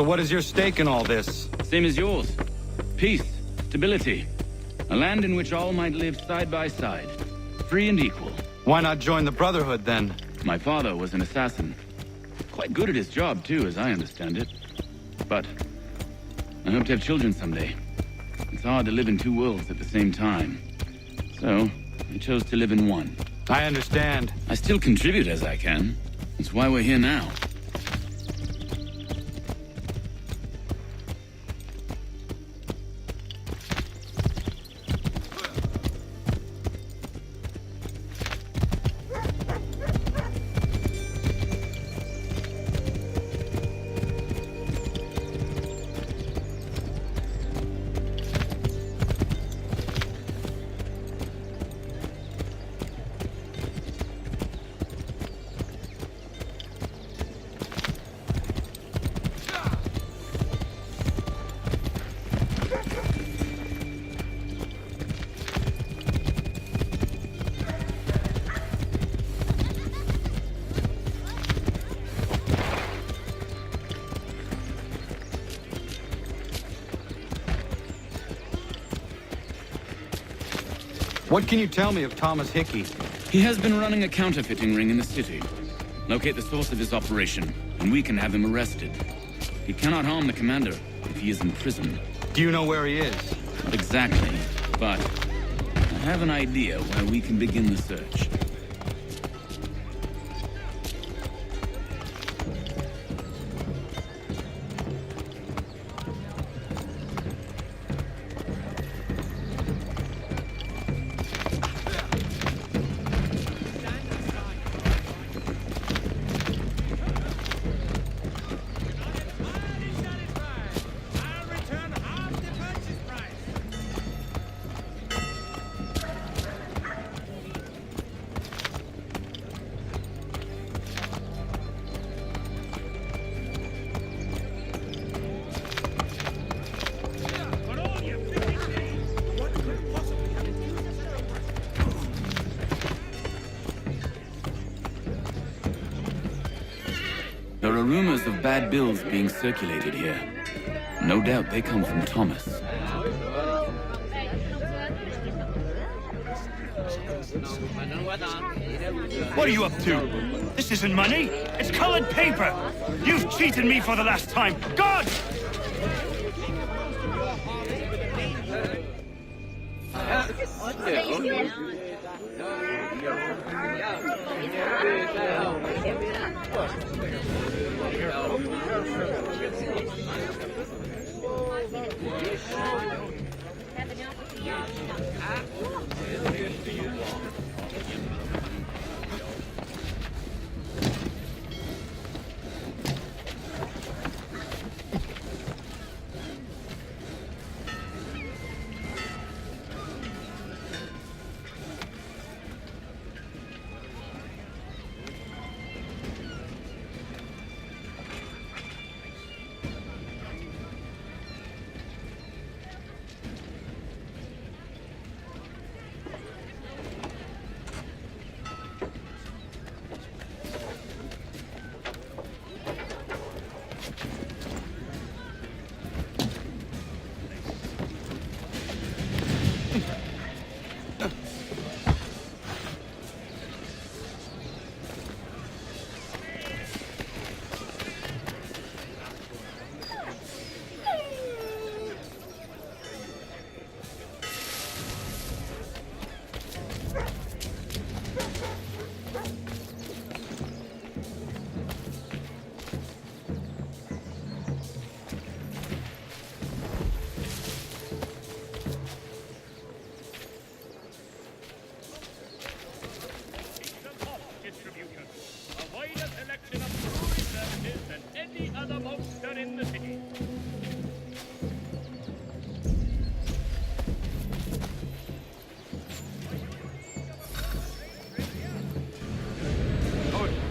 So what is your stake in all this? Same as yours. Peace, stability. A land in which all might live side by side. Free and equal. Why not join the Brotherhood, then? My father was an assassin. Quite good at his job, too, as I understand it. But I hope to have children someday. It's hard to live in two worlds at the same time. So, I chose to live in one. I understand. I still contribute as I can. That's why we're here now. What can you tell me of Thomas Hickey? He has been running a counterfeiting ring in the city. Locate the source of his operation, and we can have him arrested. He cannot harm the commander if he is in prison. Do you know where he is? Not exactly, but I have an idea where we can begin the search. There are rumors of bad bills being circulated here. No doubt they come from Thomas. What are you up to? This isn't money. It's colored paper. You've cheated me for the last time. God!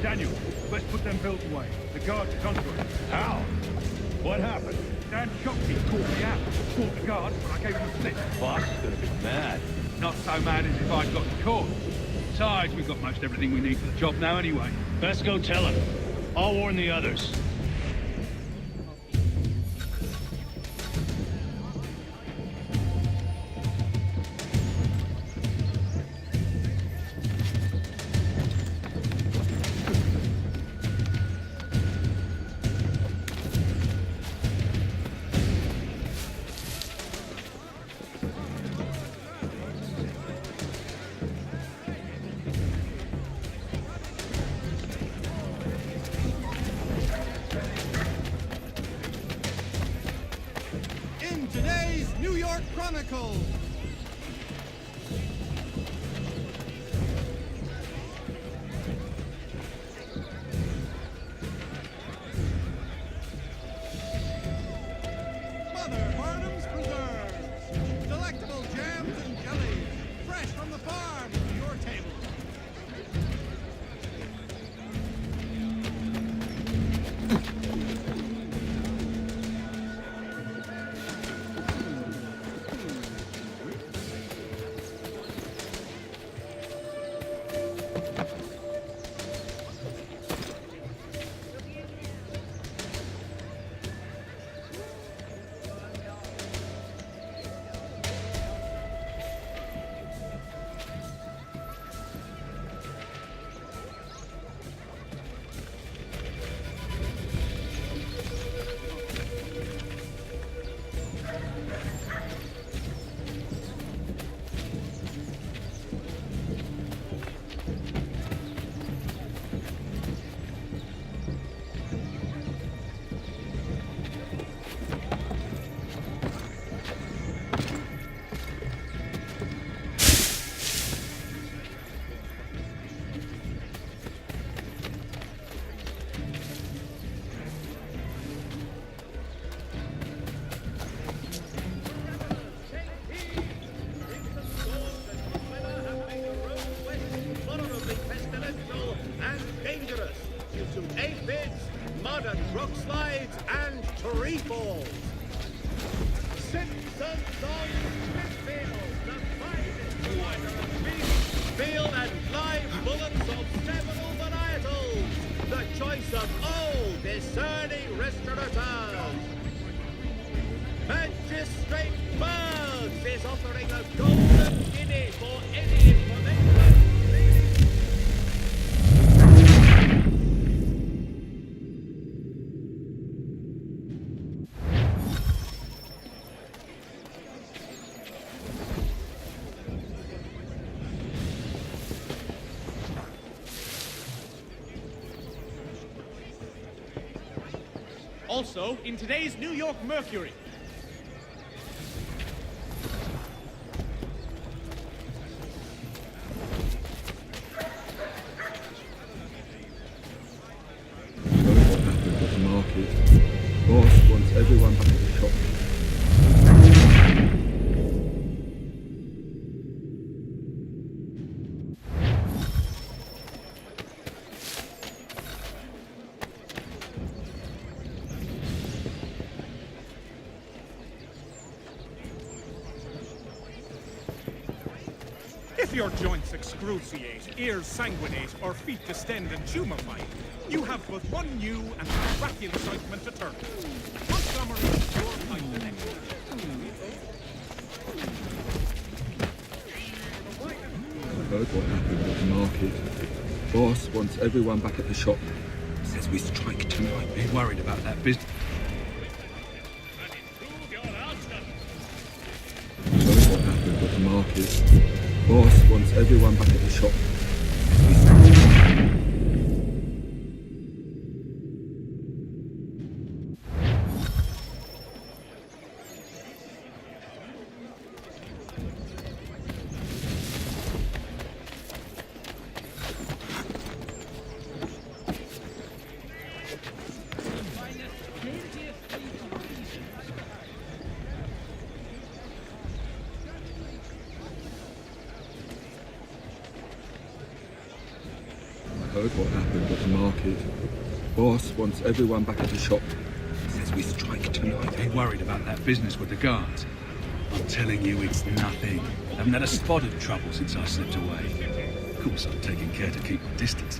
Daniel, let's put them bills away. The guards are onto us. How? What happened? Dan Shopkeep caught me out. Fought the guards, but I gave him a slip. Boss is gonna be mad. Not so mad as if I'd gotten caught. Besides, we've got most everything we need for the job now anyway. Best go tell him. I'll warn the others. vehicle! Mother Barnum's Preserves! Delectable jams and jellies, fresh from the farm to your table. rock slides, and tree falls. Simpsons on Smithfield, the finest cider of beef, field and live bullets of several varietals. The choice of all discerning restaurateurs. Magistrate Birds is offering a golden guinea for any information. Also, in today's New York Mercury. What happened at the market? Boss wants everyone back at the shop. If your joints excruciate, ears sanguinate, or feet distend and tumefy, you have but one new and miraculous ointment to turn to. Montgomery Pure Poison Extract. I heard what happened at the market. Boss wants everyone back at the shop. Says we strike tonight. Ain't worried about that business. I heard what happened at the market. Boss wants everyone back at the shop. Heard what happened at the market. Boss wants everyone back at the shop. Says we strike tonight. Ain't worried about that business with the guards. I'm telling you, it's nothing. Haven't had a spot of trouble since I slipped away. Of course, I'm taking care to keep my distance.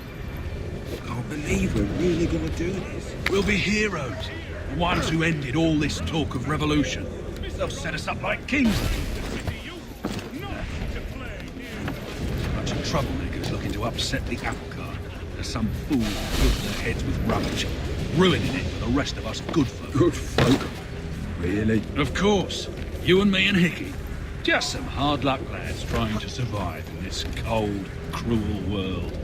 Can't believe we're really gonna do this. We'll be heroes. The ones who ended all this talk of revolution. They'll set us up like kings. Bunch of troublemakers looking to upset the apple cart. There's some fool filled their heads with rubbish, ruining it for the rest of us good folk. Good folk? Really? Of course. You and me and Hickey. Just some hard luck lads trying to survive in this cold, cruel world.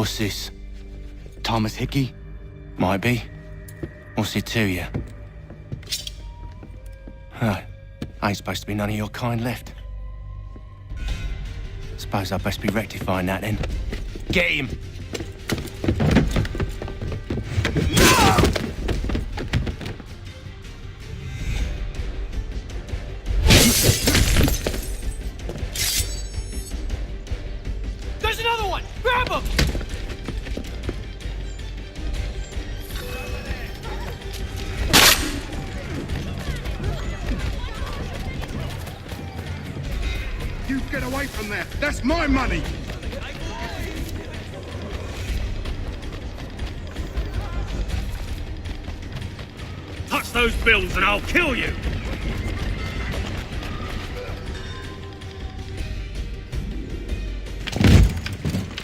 What's this? Thomas Hickey? Might be. What's it to you? Huh. Ain't supposed to be none of your kind left. Suppose I best be rectifying that then. Get him! There's another one! Grab him! You get away from there! That's my money! Touch those bills and I'll kill you!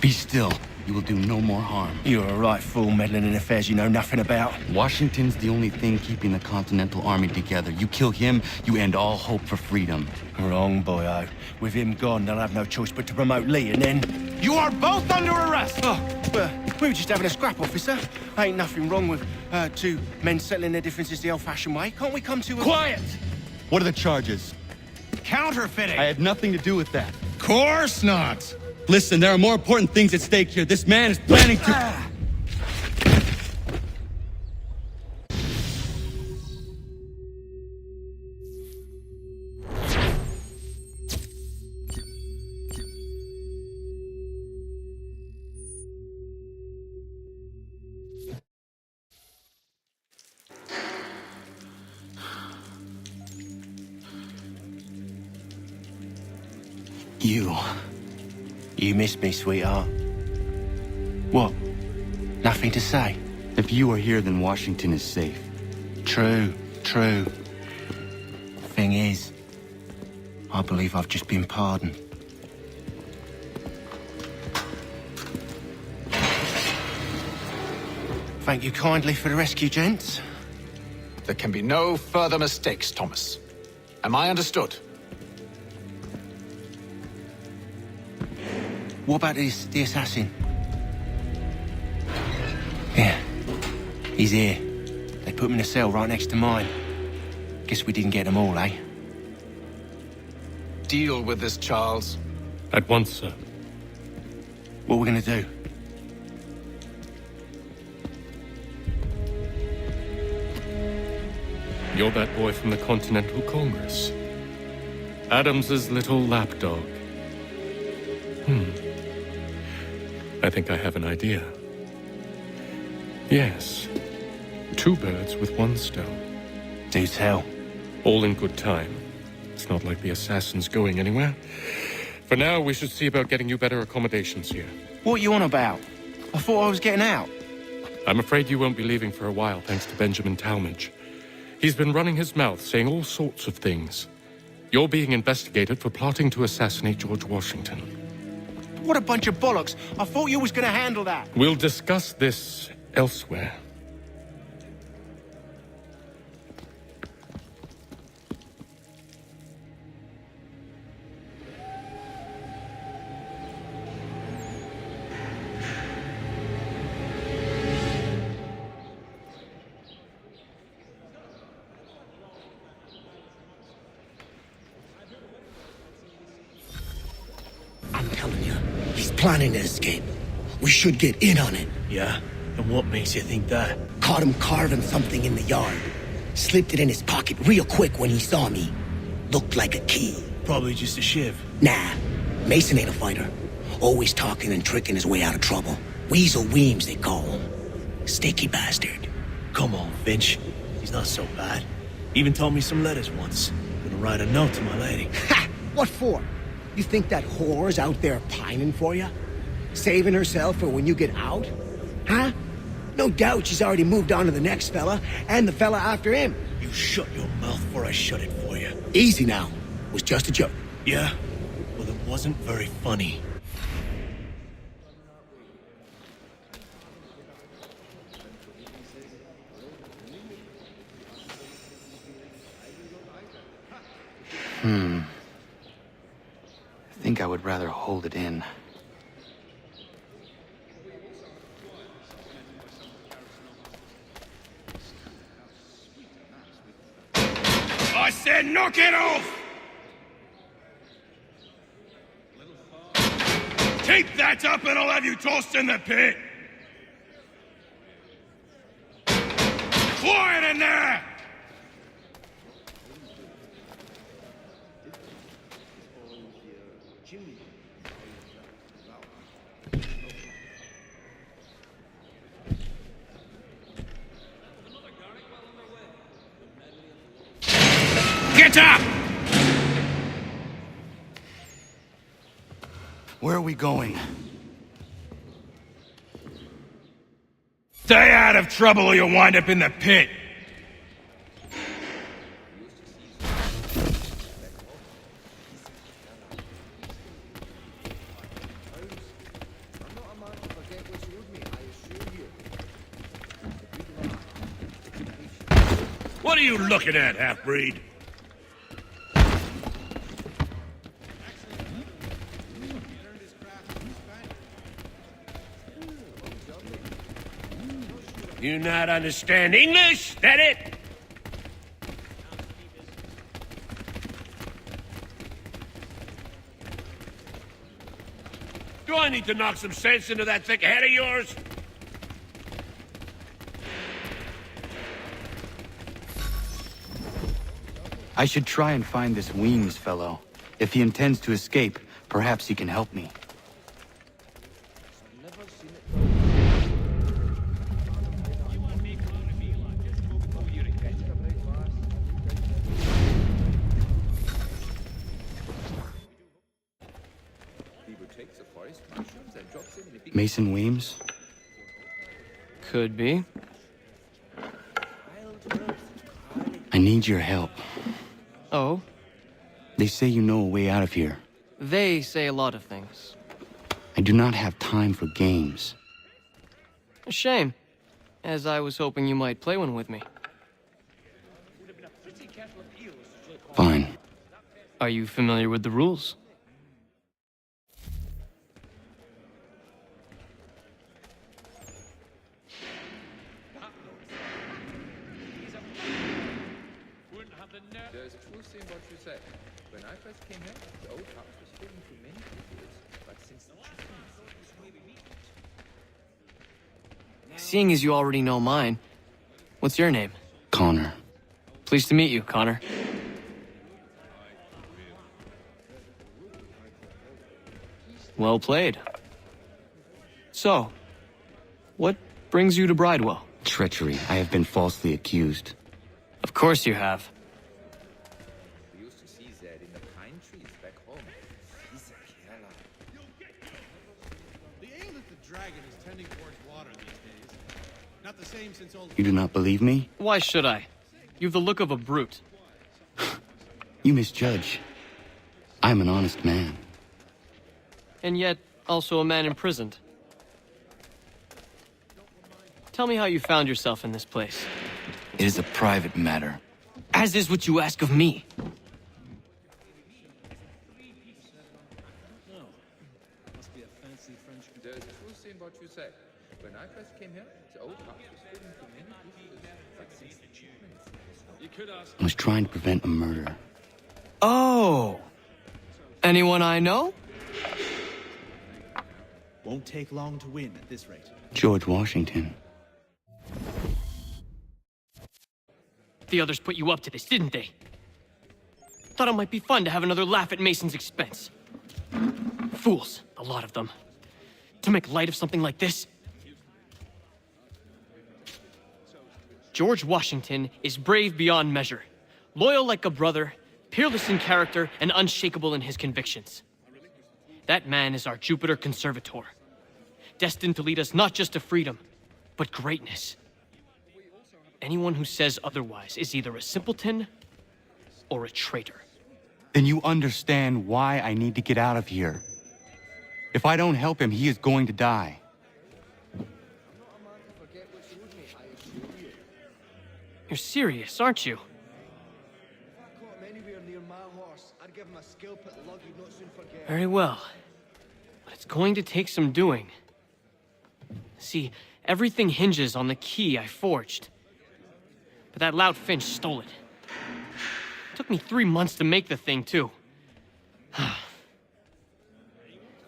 Be still. You will do no more harm. You're a right fool meddling in affairs you know nothing about. Washington's the only thing keeping the Continental Army together. You kill him, you end all hope for freedom. Wrong, boyo. With him gone, they'll have no choice but to promote Lee, and then... You are both under arrest! Oh, well, we were just having a scrap, officer. Ain't nothing wrong with two men settling their differences the old-fashioned way. Can't we come to a... Quiet! What are the charges? Counterfeiting! I had nothing to do with that. Course not! Listen, there are more important things at stake here. This man is planning to... You missed me, sweetheart. What? Nothing to say? If you are here, then Washington is safe. True. Thing is, I believe I've just been pardoned. Thank you kindly for the rescue, gents. There can be no further mistakes, Thomas. Am I understood? What about the assassin? Yeah, he's here. They put him in a cell right next to mine. Guess we didn't get them all, eh? Deal with this, Charles. At once, sir. What are we gonna do? You're that boy from the Continental Congress. Adams's little lapdog. I think I have an idea. Yes. 2 birds with 1 stone. Do tell. All in good time. It's not like the assassin's going anywhere. For now, we should see about getting you better accommodations here. What are you on about? I thought I was getting out. I'm afraid you won't be leaving for a while, thanks to Benjamin Talmadge. He's been running his mouth, saying all sorts of things. You're being investigated for plotting to assassinate George Washington. What a bunch of bollocks. I thought you was gonna handle that. We'll discuss this elsewhere. I'm telling you, he's planning to escape. We should get in on it. Yeah? And what makes you think that? Caught him carving something in the yard. Slipped it in his pocket real quick when he saw me. Looked like a key. Probably just a shiv. Nah, Mason ain't a fighter. Always talking and tricking his way out of trouble. Weasel Weems, they call him. Sticky bastard. Come on, Finch. He's not so bad. Even taught me some letters once. Gonna write a note to my lady. Ha! What for? You think that whore's out there pining for you? Saving herself for when you get out? Huh? No doubt she's already moved on to the next fella, and the fella after him. You shut your mouth before I shut it for you. Easy now. It was just a joke. Yeah? Well, it wasn't very funny. I think I would rather hold it in. and knock it off! Keep that up and I'll have you tossed in the pit! Quiet in there! Get up! Where are we going? Stay out of trouble or you'll wind up in the pit! What are you looking at, half-breed? You not understand English? That it? Do I need to knock some sense into that thick head of yours? I should try and find this Weems fellow. If he intends to escape, perhaps he can help me. Mason Weems? Could be. I need your help. Oh? They say you know a way out of here. They say a lot of things. I do not have time for games. A shame, as I was hoping you might play one with me. Fine. Are you familiar with the rules? There's truth in what you say. When I first came here, the old house was filled to many people, but since the Seeing as you already know mine, what's your name? Connor. Pleased to meet you, Connor. Well played. So, what brings you to Bridewell? Treachery. I have been falsely accused. Of course you have. We used to see that in the pine trees back home. He's a killer. The ale that the dragon is tending towards water these days. Not the same since old... You do not believe me? Why should I? You've the look of a brute. You misjudge. I'm an honest man. And yet, also a man imprisoned. Tell me how you found yourself in this place. It is a private matter. As is what you ask of me. There's truth in what you say. When I first came here, the old house was filled to many people, but since the you could ask. I was trying to prevent a murder. Oh! Anyone I know? Won't take long to win at this rate. George Washington. The others put you up to this, didn't they? Thought it might be fun to have another laugh at Mason's expense. Fools, a lot of them. To make light of something like this? George Washington is brave beyond measure, loyal like a brother, peerless in character, and unshakable in his convictions. That man is our Jupiter Conservator, destined to lead us not just to freedom, but greatness. Anyone who says otherwise is either a simpleton or a traitor. Then you understand why I need to get out of here. If I don't help him, he is going to die. You're serious, aren't you? Very well. But it's going to take some doing. See, everything hinges on the key I forged. But that lout Finch stole it. Took me 3 months to make the thing, too.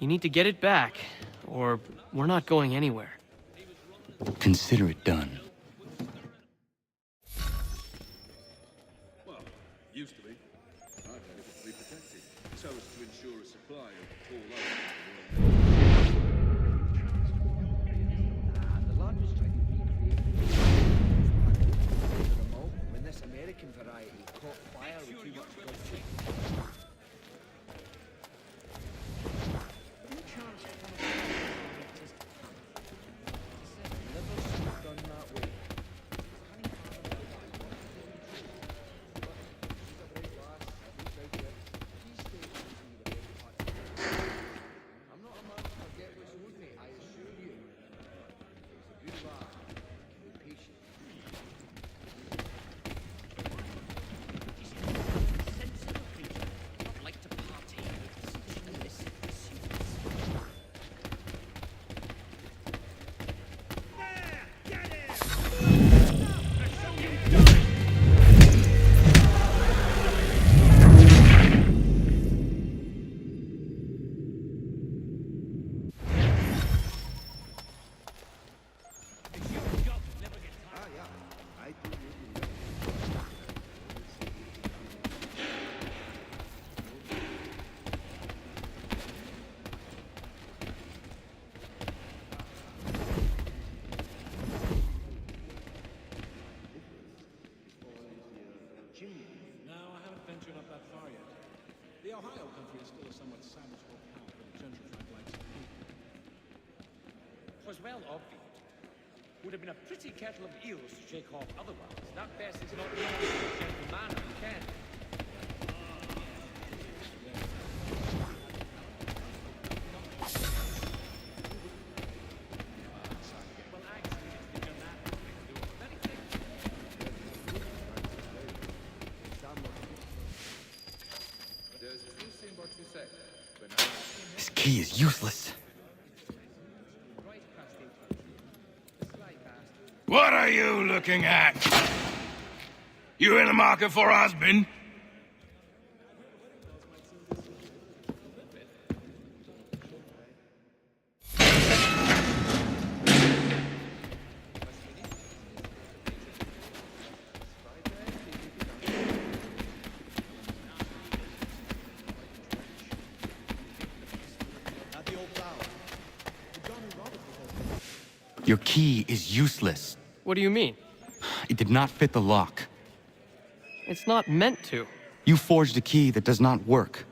You need to get it back, or we're not going anywhere. Consider it done. Well, used to be. I've had it to be protected, so as to ensure a supply of tall The lad was trying to recreate the remote when this American variety caught fire with too much good shit. The Ohio country is still a somewhat savage locale for the gentrified likes of me. 'Twas well obvious. Would have been a pretty kettle of eels to shake off otherwise. That best is not really a gentle manner, you can. This key is useless. What are you looking at? You in the market for a husband? Your key is useless. What do you mean? It did not fit the lock. It's not meant to. You forged a key that does not work.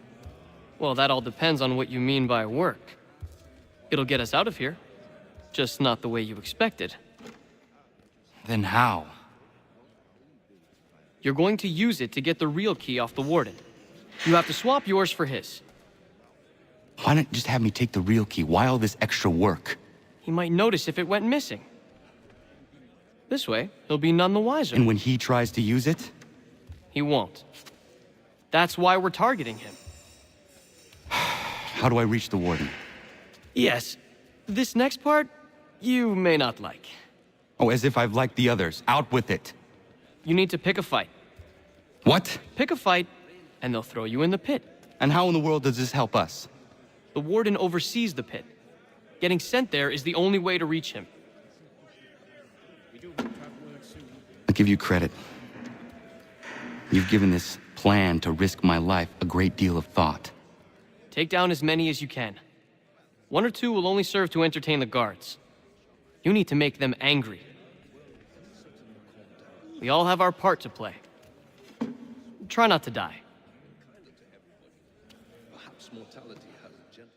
Well, that all depends on what you mean by work. It'll get us out of here. Just not the way you expected. Then how? You're going to use it to get the real key off the warden. You have to swap yours for his. Why not just have me take the real key? Why all this extra work? He might notice if it went missing. This way, he'll be none the wiser. And when he tries to use it? He won't. That's why we're targeting him. How do I reach the warden? Yes. This next part, you may not like. Oh, as if I've liked the others. Out with it. You need to pick a fight. What? Pick a fight, and they'll throw you in the pit. And how in the world does this help us? The warden oversees the pit. Getting sent there is the only way to reach him. I'll give you credit. You've given this plan to risk my life a great deal of thought. Take down as many as you can. 1 or 2 will only serve to entertain the guards. You need to make them angry. We all have our part to play. Try not to die. Perhaps mortality has a gentle...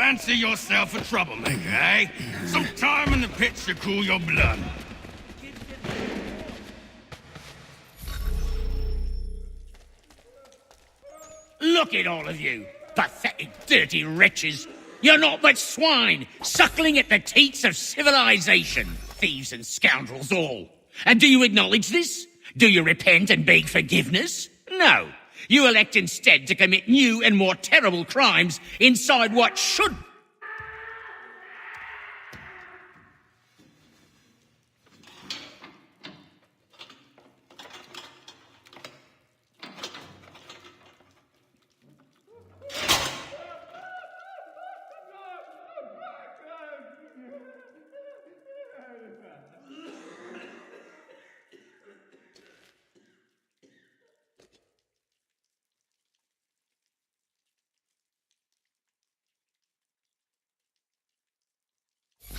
fancy yourself a troublemaker, eh? Some time in the pits to cool your blood. Look at all of you, pathetic, dirty wretches. You're not but swine, suckling at the teats of civilization. Thieves and scoundrels all. And do you acknowledge this? Do you repent and beg forgiveness? No. You elect instead to commit new and more terrible crimes inside what should...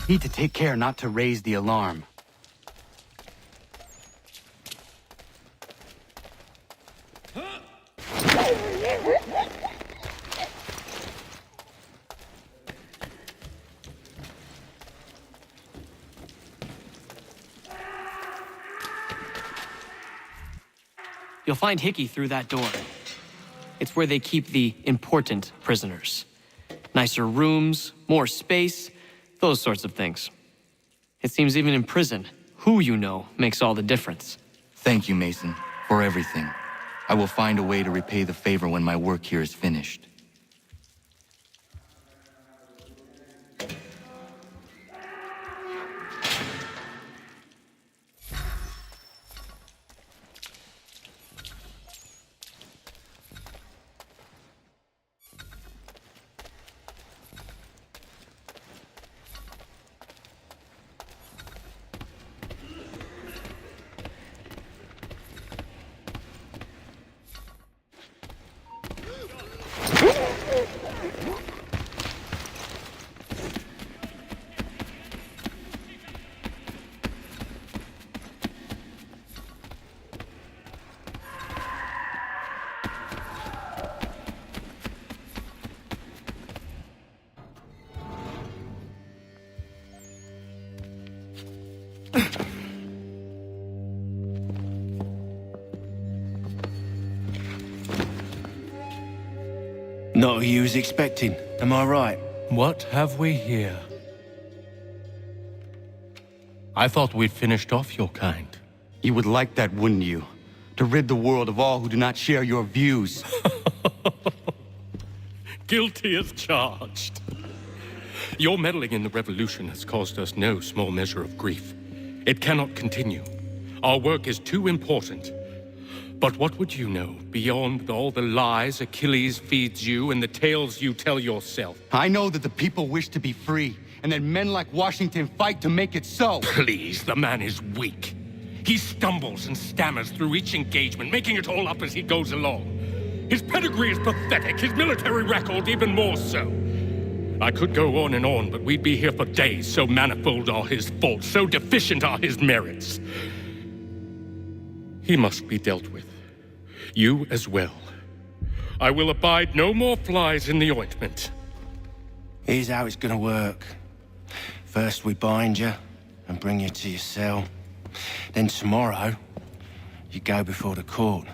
Need to take care not to raise the alarm. You'll find Hickey through that door. It's where they keep the important prisoners. Nicer rooms, more space, those sorts of things. It seems even in prison, who you know makes all the difference. Thank you, Mason, for everything. I will find a way to repay the favor when my work here is finished. Not who you was expecting, am I right? What have we here? I thought we'd finished off your kind. You would like that, wouldn't you? To rid the world of all who do not share your views. Guilty as charged. Your meddling in the revolution has caused us no small measure of grief. It cannot continue. Our work is too important. But what would you know beyond all the lies Achilles feeds you and the tales you tell yourself? I know that the people wish to be free, and that men like Washington fight to make it so. Please, the man is weak. He stumbles and stammers through each engagement, making it all up as he goes along. His pedigree is pathetic, his military record even more so. I could go on, but we'd be here for days, so manifold are his faults, so deficient are his merits. He must be dealt with. You as well. I will abide no more flies in the ointment. Here's how it's gonna work. First we bind you and bring you to your cell. Then tomorrow, you go before the court,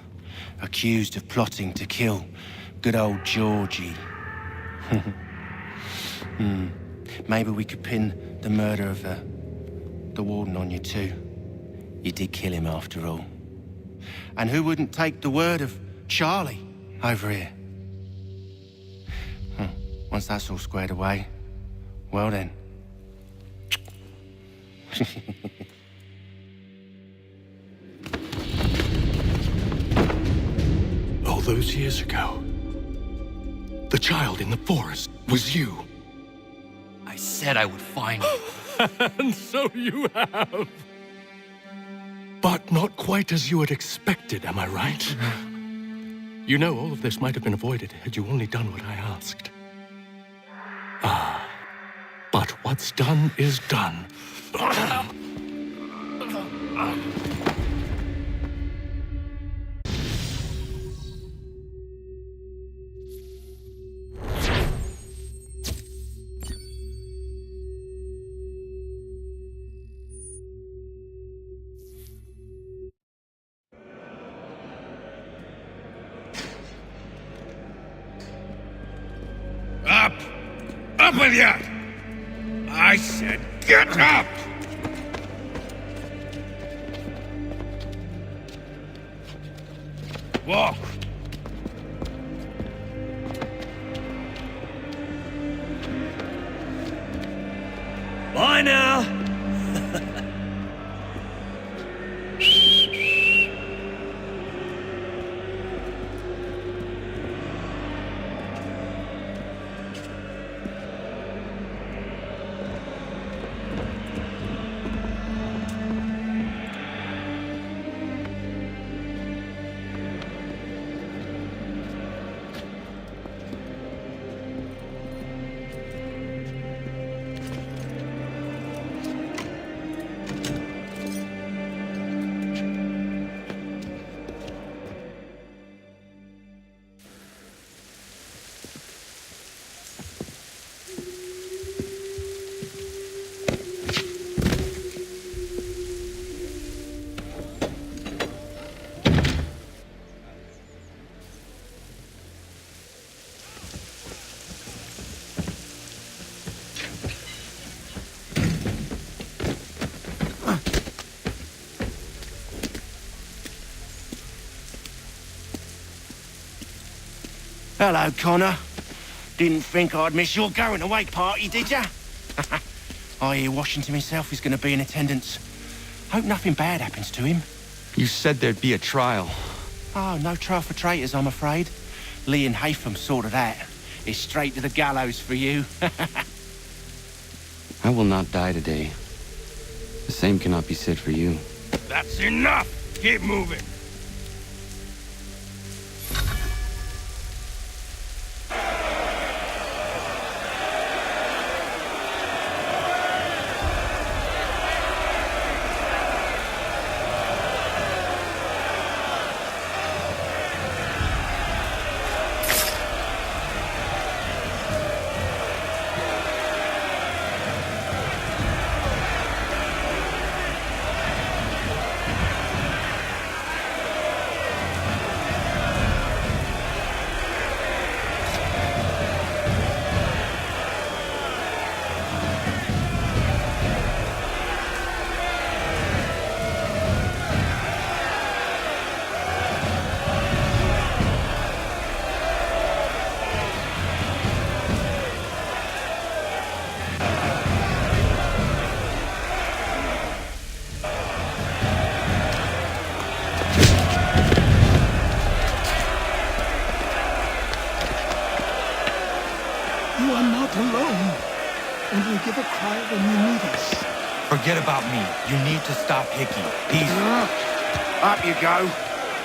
accused of plotting to kill good old Georgie. Maybe we could pin the murder of the warden on you too. You did kill him after all. And who wouldn't take the word of Charlie over here? Once that's all squared away, well then. All those years ago, the child in the forest was you. I said I would find you. And so you have. But not quite as you had expected, am I right? You know, all of this might have been avoided had you only done what I asked. But what's done is done. Up with you! I said get up! Walk! Bye now! Hello, Connor. Didn't think I'd miss your going-away party, did ya? I hear Washington himself is going to be in attendance. Hope nothing bad happens to him. You said there'd be a trial. Oh, no trial for traitors, I'm afraid. Lee and Haytham sorted that. It's straight to the gallows for you. I will not die today. The same cannot be said for you. That's enough! Keep moving! You are not alone. Only give a cry when you need us. Forget about me. You need to stop Hickey. He's... Up you go.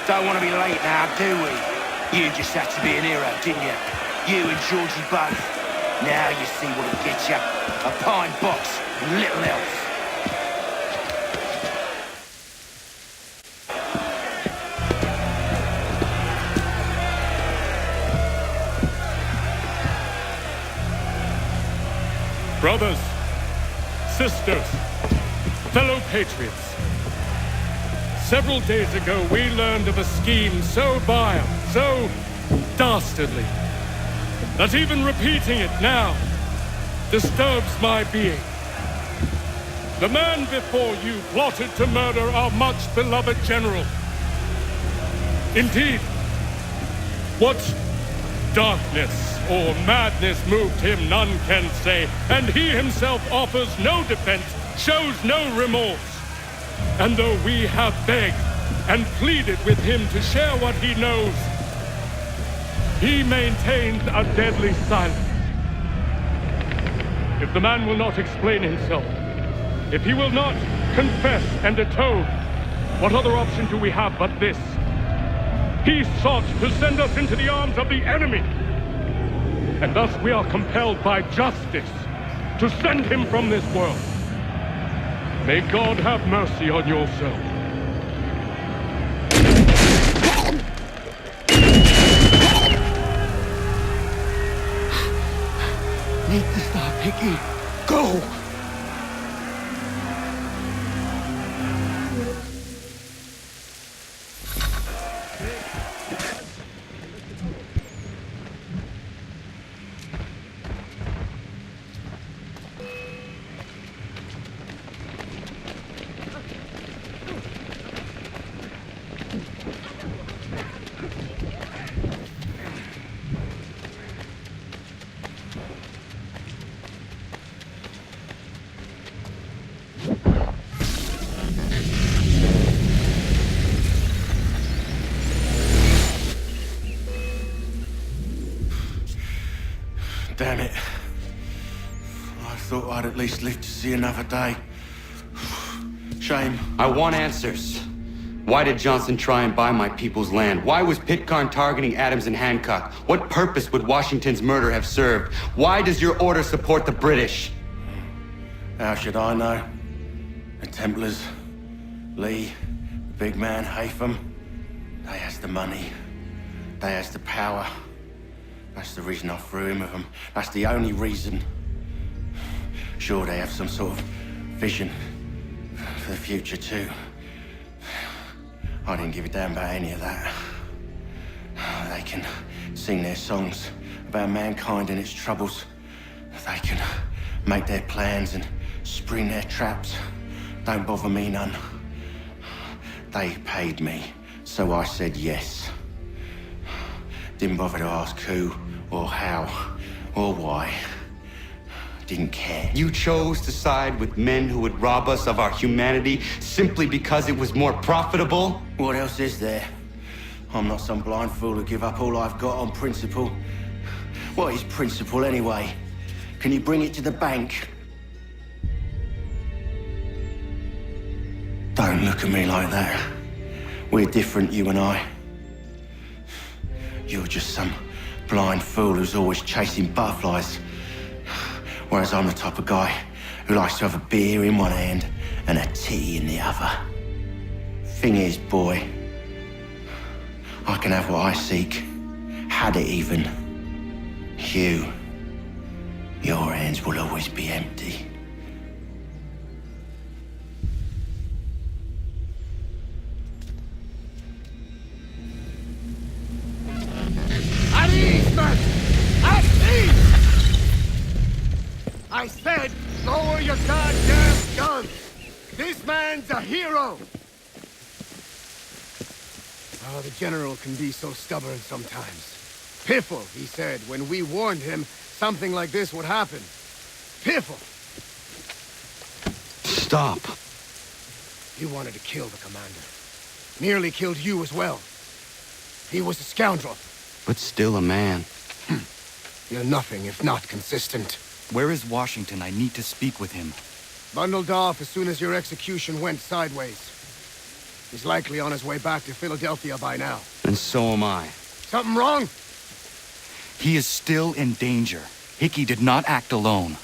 Don't want to be late now, do we? You just had to be an hero, didn't you? You and Georgie both. Now you see what'll get you. A pine box and little else. Brothers, sisters, fellow patriots. Several days ago, we learned of a scheme so vile, so dastardly, that even repeating it now disturbs my being. The man before you plotted to murder our much-beloved general. Indeed, what darkness or madness moved him, none can say, and he himself offers no defense, shows no remorse. And though we have begged and pleaded with him to share what he knows, he maintains a deadly silence. If the man will not explain himself, if he will not confess and atone, what other option do we have but this? He sought to send us into the arms of the enemy. And thus we are compelled by justice to send him from this world. May God have mercy on your soul. Need to stop, Hickey. Go! Damn it. I thought I'd at least live to see another day. Shame. I want answers. Why did Johnson try and buy my people's land? Why was Pitcairn targeting Adams and Hancock? What purpose would Washington's murder have served? Why does your order support the British? How should I know? The Templars, Lee, the big man, Haytham, they has the money. They has the power. That's the reason I threw in with them. That's the only reason. Sure, they have some sort of vision for the future too. I didn't give a damn about any of that. They can sing their songs about mankind and its troubles. They can make their plans and spring their traps. Don't bother me none. They paid me, so I said yes. Didn't bother to ask who, or how, or why. Didn't care. You chose to side with men who would rob us of our humanity simply because it was more profitable? What else is there? I'm not some blind fool to give up all I've got on principle. What is principle anyway? Can you bring it to the bank? Don't look at me like that. We're different, you and I. You're just some blind fool who's always chasing butterflies. Whereas I'm the type of guy who likes to have a beer in one hand and a tea in the other. Thing is, boy, I can have what I seek. Had it even. Your hands will always be empty. At ease, men! At ease! I said, lower your goddamn guns! This man's a hero! Oh, the General can be so stubborn sometimes. Piffle, he said, when we warned him something like this would happen. Piffle! Stop. He wanted to kill the commander. Nearly killed you as well. He was a scoundrel. But still a man. You're nothing if not consistent. Where is Washington? I need to speak with him. Bundled off as soon as your execution went sideways. He's likely on his way back to Philadelphia by now. And so am I. Something wrong? He is still in danger. Hickey did not act alone.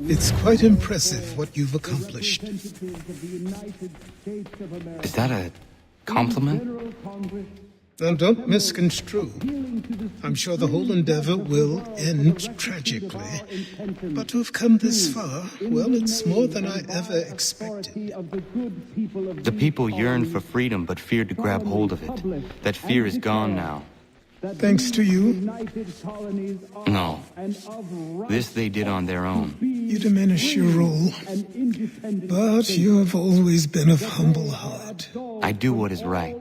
It's quite impressive what you've accomplished. Is that a compliment? Now, don't misconstrue. I'm sure the whole endeavor will end tragically. But to have come this far, well, it's more than I ever expected. The people yearned for freedom but feared to grab hold of it. That fear is gone now. Thanks to you? No. This they did on their own. You diminish your role. But you have always been of humble heart. I do what is right.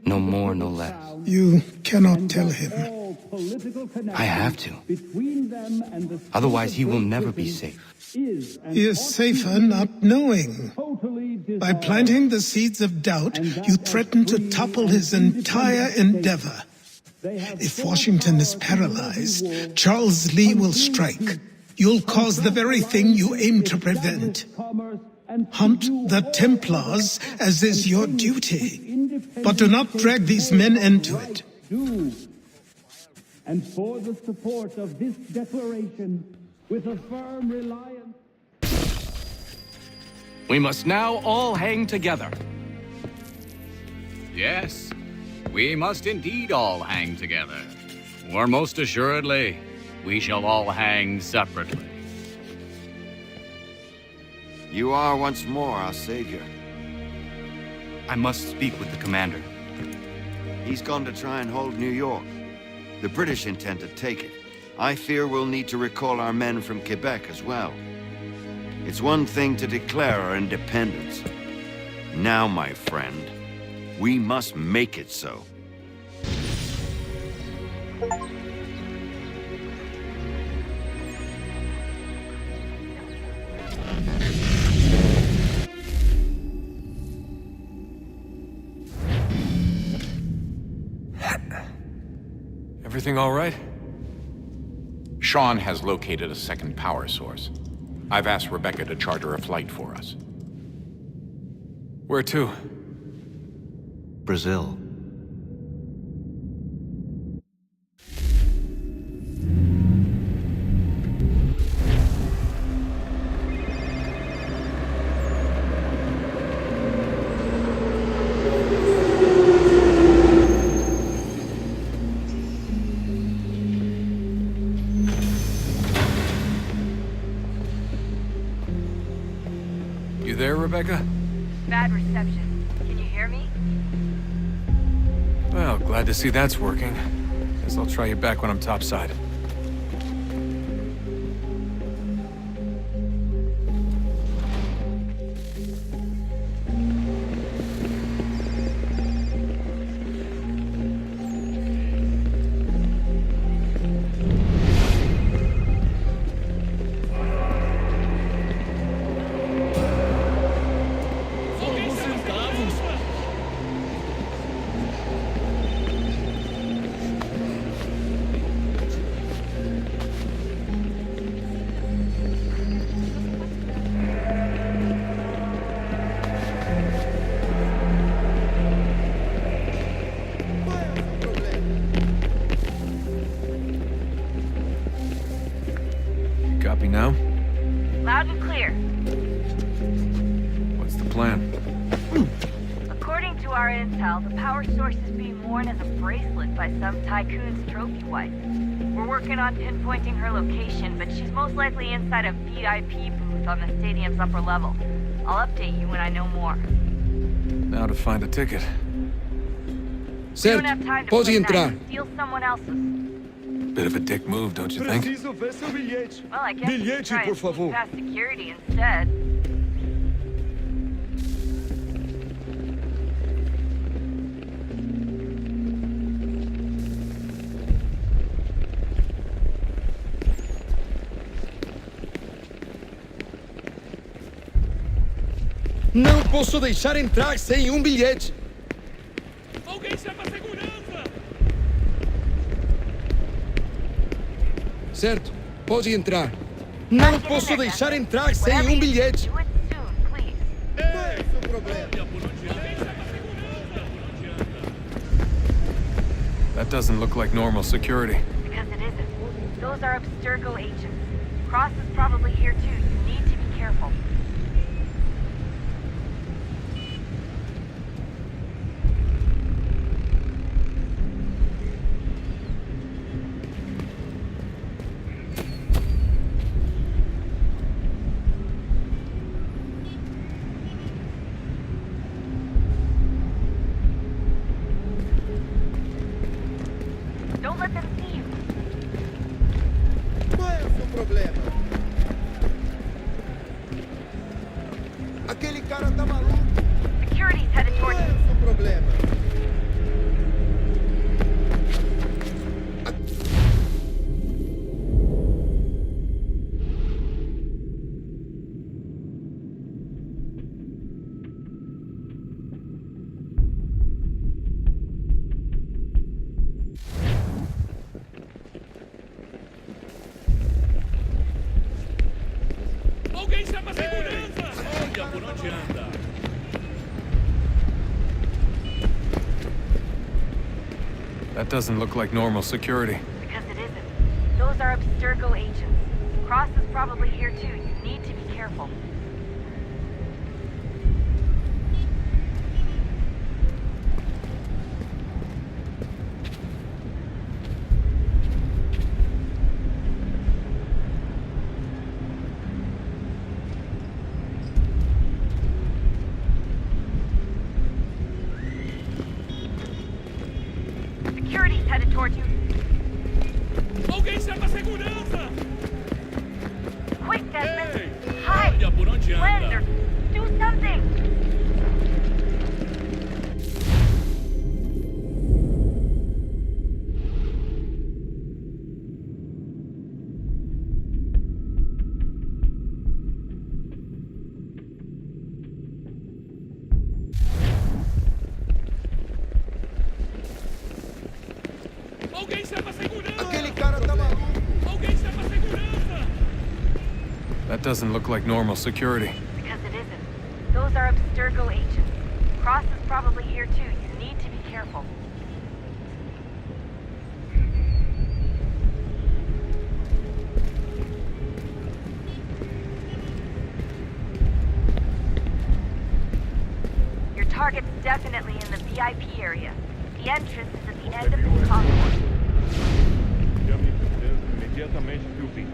No more, no less. You cannot tell him. I have to. Otherwise, he will never be safe. He is safer not knowing. By planting the seeds of doubt, you threaten to topple his entire endeavor. If Washington is paralyzed, Charles Lee will strike. You'll cause the very thing you aim to prevent. Hunt the Templars, as is your duty. But do not drag these men into it. And for the support of this declaration, with a firm reliance... We must now all hang together. Yes, we must indeed all hang together. Or most assuredly, we shall all hang separately. You are once more our savior. I must speak with the commander. He's gone to try and hold New York. The British intend to take it. I fear we'll need to recall our men from Quebec as well. It's one thing to declare our independence. Now, my friend, we must make it so. Everything all right? Sean has located a second power source. I've asked Rebecca to charter a flight for us. Where to? Brazil. You there, Rebecca? Bad reception. Can you hear me? Well, glad to see that's working. Guess I'll try you back when I'm topside. Copy now? Loud and clear. What's the plan? According to our intel, the power source is being worn as a bracelet by some tycoon's trophy wife. We're working on pinpointing her location, but she's most likely inside a VIP booth on the stadium's upper level. I'll update you when I know more. Now to find a ticket. We don't have time to pode play entrar. nice. Steal someone else's. Bit of a dick move, don't you think? Well, I guess we could try and sneak past security instead. Não posso deixar entrar sem bilhete. Alguém chama a segurança! Certo, pode entrar. Não posso deixar entrar sem bilhete. That doesn't look like normal security. Because it isn't. Those are Abstergo agents. Cross is probably here too. You need to be careful. Don't let them see you. Qual é o seu problema? Aquele cara tá maluco. Security's headed Qual towards é o seu problema? Alguém chama a segurança! Olha por onde anda! That doesn't look like normal security. Because it isn't. Those are Abstergo agents. Cross is probably here too. You need to be careful. Security's headed towards you. Alguém chama a segurança! Quick, Desmond! Hide! Olha por onde Blend anda! or do something! Aquele cara tá maluco. That doesn't look like normal security. Because it isn't. Those are Abstergo agents. Cross is probably here too. You need to be careful. Your target's definitely in the VIP area. The entrance is at the end of this concourse. Chame imediatamente o Phil.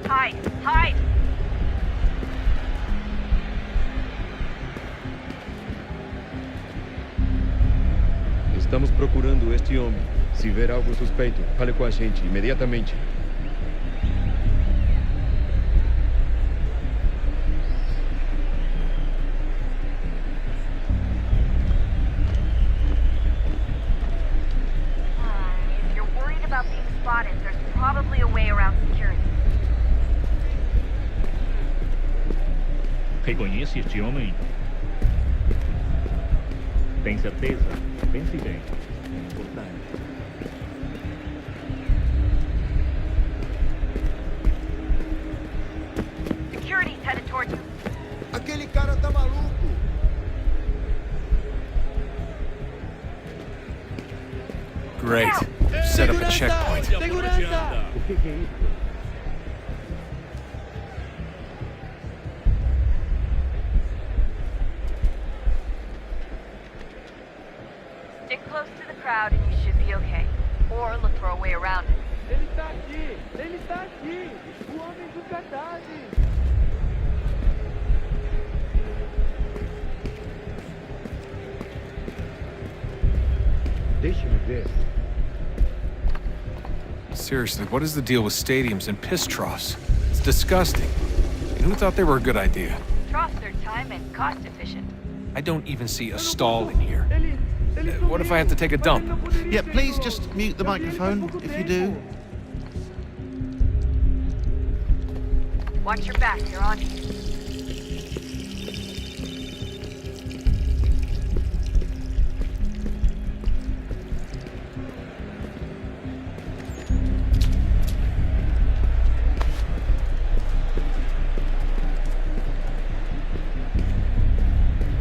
Hide! Hide! Estamos procurando este homem. Se ver algo suspeito, fale com a gente imediatamente. If you're worried about being spotted, there's probably a way around security. Reconhece este homem? Tem certeza? Pense bem. É importante. Security's headed towards you. Aquele cara tá maluco. Great. Set up a checkpoint. Segurança! O que é isso? Stick close to the crowd and you should be okay. Or look for a way around it. Ele tá aqui! Ele tá aqui! O homem do cadáver! Deixe-me ver. Seriously, what is the deal with stadiums and piss troughs? It's disgusting. And who thought they were a good idea? Troughs are time and cost efficient. I don't even see a stall in here. What if I have to take a dump? Yeah, please just mute the microphone if you do. Watch your back, you're on you.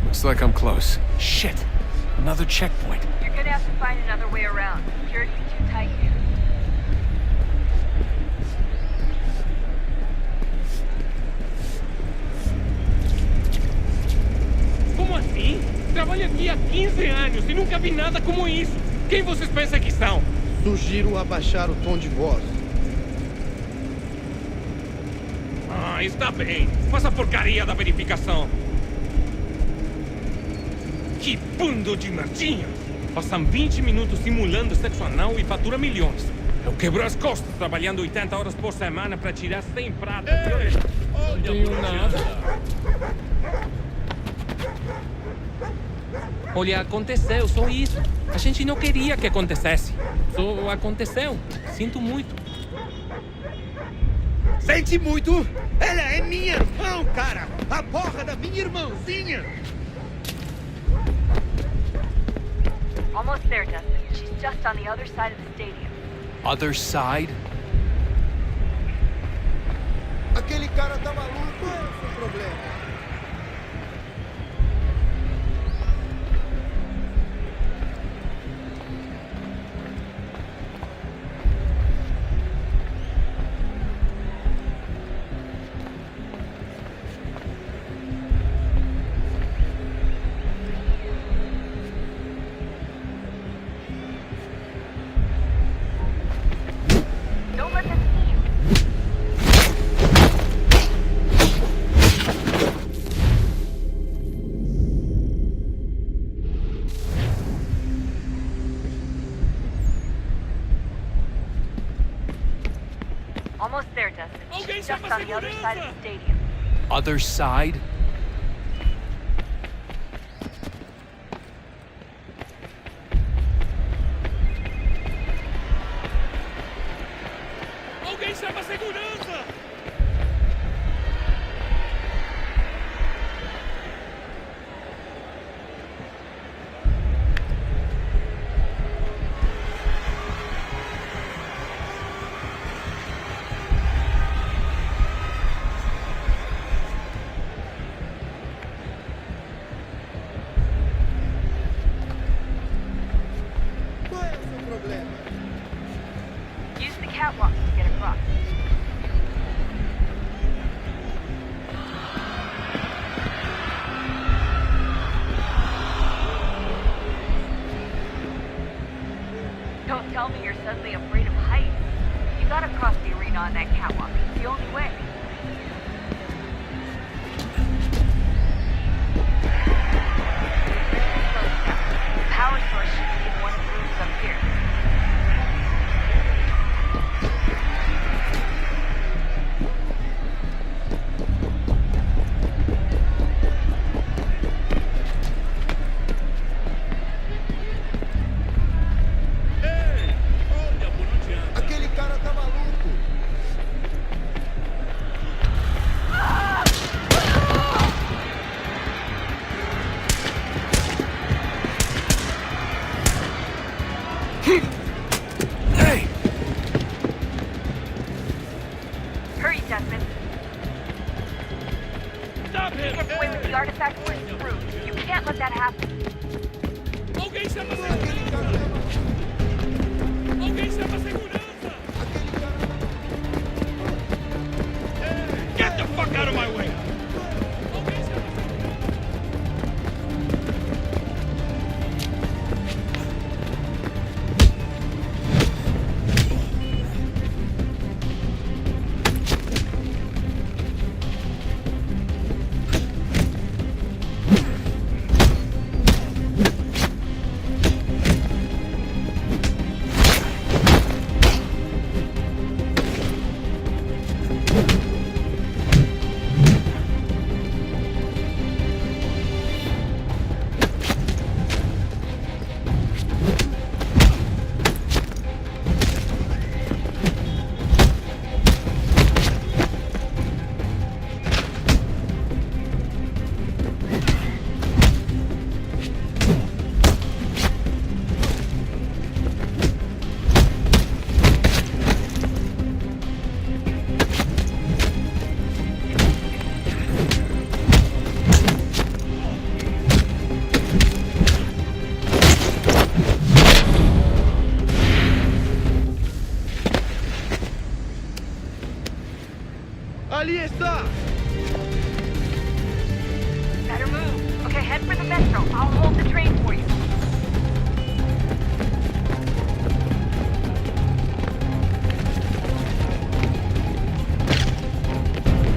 Looks like I'm close. Shit! Another checkpoint. You're gonna have to find another way around. Security's too tight here. Como assim? Trabalho aqui há 15 anos e nunca vi nada como isso. Quem vocês pensam que são? Sugiro abaixar o tom de voz. Ah, está bem. Faça a porcaria da verificação. Que bando de merdinha! Passam 20 minutos simulando sexo anal e fatura milhões. Eu quebro as costas trabalhando 80 horas por semana para tirar 100 pratas. Não tenho nada. Olha, aconteceu, só isso. A gente não queria que acontecesse. Só aconteceu. Sinto muito. Sente muito? Ela é minha irmã, cara! A porra da minha irmãzinha! Almost there, Dustin. She's just on the other side of the stadium. Other side? Aquele cara tá maluco, qual é o seu problema? Don't let them see you. Almost there, Dustin. She's just on the other side of the stadium. Other side? chama a segurança! Qual é o seu problema? Use the catwalk to get across. Don't tell me you're suddenly afraid of heights. You gotta cross the arena on that catwalk. It's the only way. The power source should be in one of the rooms up here. Aquele cara tá maluco! Hey! Hurry, Desmond. Stop him! Get away with the artifact we're screwed. You can't let that happen. Alguém chama a segurança! Alguém chama a segurança! Get the fuck out of my way! Ali está! Better move. Okay, head for the metro. I'll hold the train for you.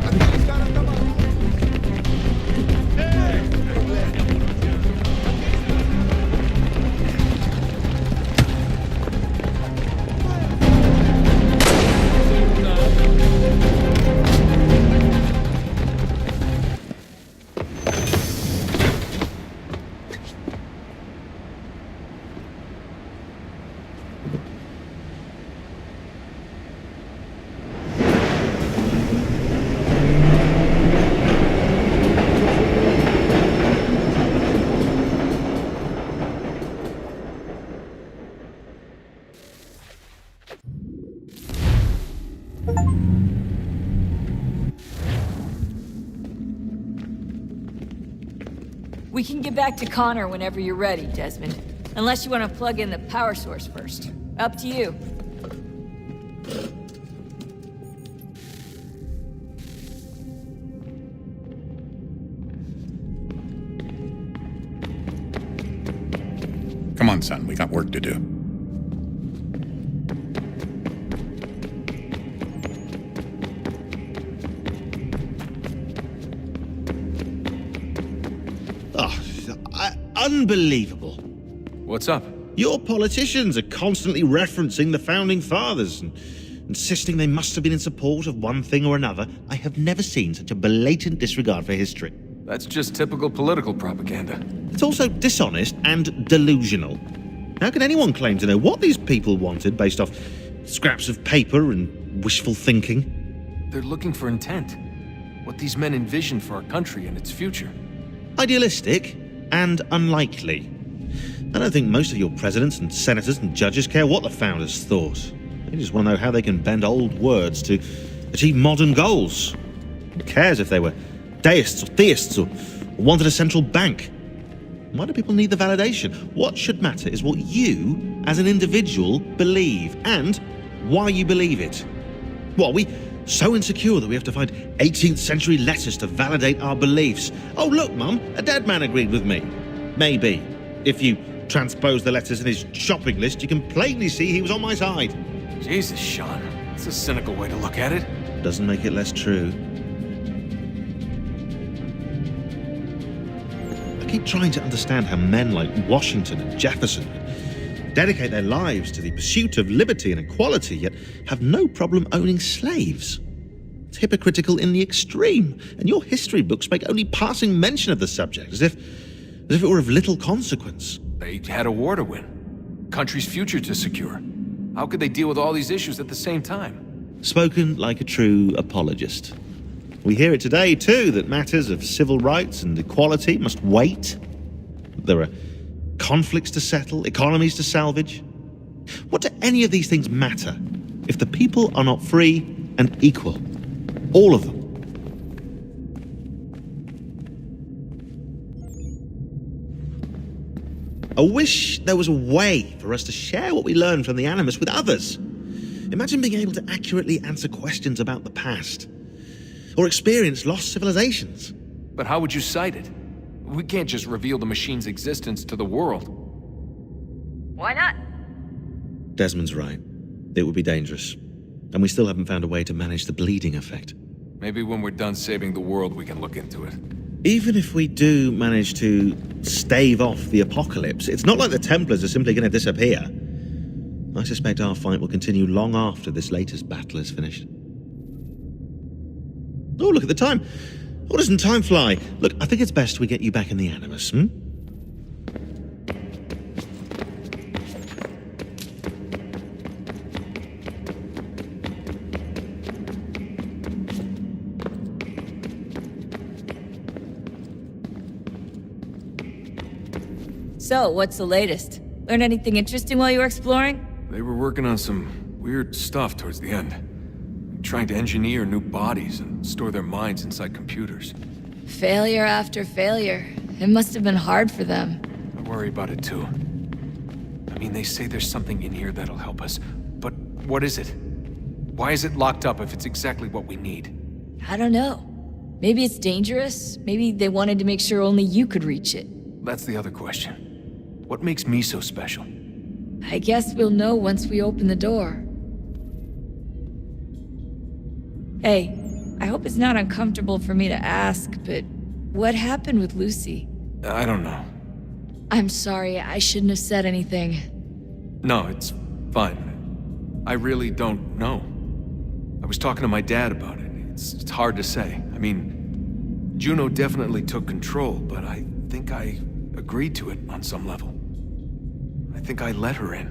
Aquele cara tá maluco! Ei! Problema! We can get back to Connor whenever you're ready, Desmond. Unless you want to plug in the power source first. Up to you. Come on, son, we got work to do. Unbelievable. What's up? Your politicians are constantly referencing the Founding Fathers and insisting they must have been in support of one thing or another. I have never seen such a blatant disregard for history. That's just typical political propaganda. It's also dishonest and delusional. How can anyone claim to know what these people wanted based off scraps of paper and wishful thinking? They're looking for intent. What these men envision for our country and its future. Idealistic and unlikely. I don't think most of your presidents and senators and judges care what the founders thought. They just want to know how they can bend old words to achieve modern goals. Who cares if they were deists or theists or wanted a central bank? Why do people need the validation? What should matter is what you, as an individual, believe and why you believe it. What, are we so insecure that we have to find 18th century letters to validate our beliefs? Oh, look, Mum, a dead man agreed with me. Maybe. If you transpose the letters in his shopping list, you can plainly see he was on my side. Jesus, Sean. That's a cynical way to look at it. Doesn't make it less true. I keep trying to understand how men like Washington and Jefferson dedicate their lives to the pursuit of liberty and equality, yet have no problem owning slaves. It's hypocritical in the extreme, and your history books make only passing mention of the subject, as if it were of little consequence. They had a war to win. Country's future to secure. How could they deal with all these issues at the same time? Spoken like a true apologist. We hear it today, too, that matters of civil rights and equality must wait. There are conflicts to settle, economies to salvage. What do any of these things matter if the people are not free and equal? All of them. I wish there was a way for us to share what we learn from the Animus with others. Imagine being able to accurately answer questions about the past, or experience lost civilizations. But how would you cite it? We can't just reveal the machine's existence to the world. Why not? Desmond's right. It would be dangerous. And we still haven't found a way to manage the bleeding effect. Maybe when we're done saving the world, we can look into it. Even if we do manage to stave off the apocalypse, it's not like the Templars are simply going to disappear. I suspect our fight will continue long after this latest battle is finished. Oh, look at the time. Oh, doesn't time fly? Look, I think it's best we get you back in the Animus, hmm? So, what's the latest? Learn anything interesting while you were exploring? They were working on some weird stuff towards the end. Trying to engineer new bodies and store their minds inside computers. Failure after failure. It must have been hard for them. I worry about it too. I mean, they say there's something in here that'll help us. But what is it? Why is it locked up if it's exactly what we need? I don't know. Maybe it's dangerous. Maybe they wanted to make sure only you could reach it. That's the other question. What makes me so special? I guess we'll know once we open the door. Hey, I hope it's not uncomfortable for me to ask, but what happened with Lucy? I don't know. I'm sorry, I shouldn't have said anything. No, it's fine. I really don't know. I was talking to my dad about it. It's hard to say. I mean, Juno definitely took control, but I think I agreed to it on some level. I think I let her in.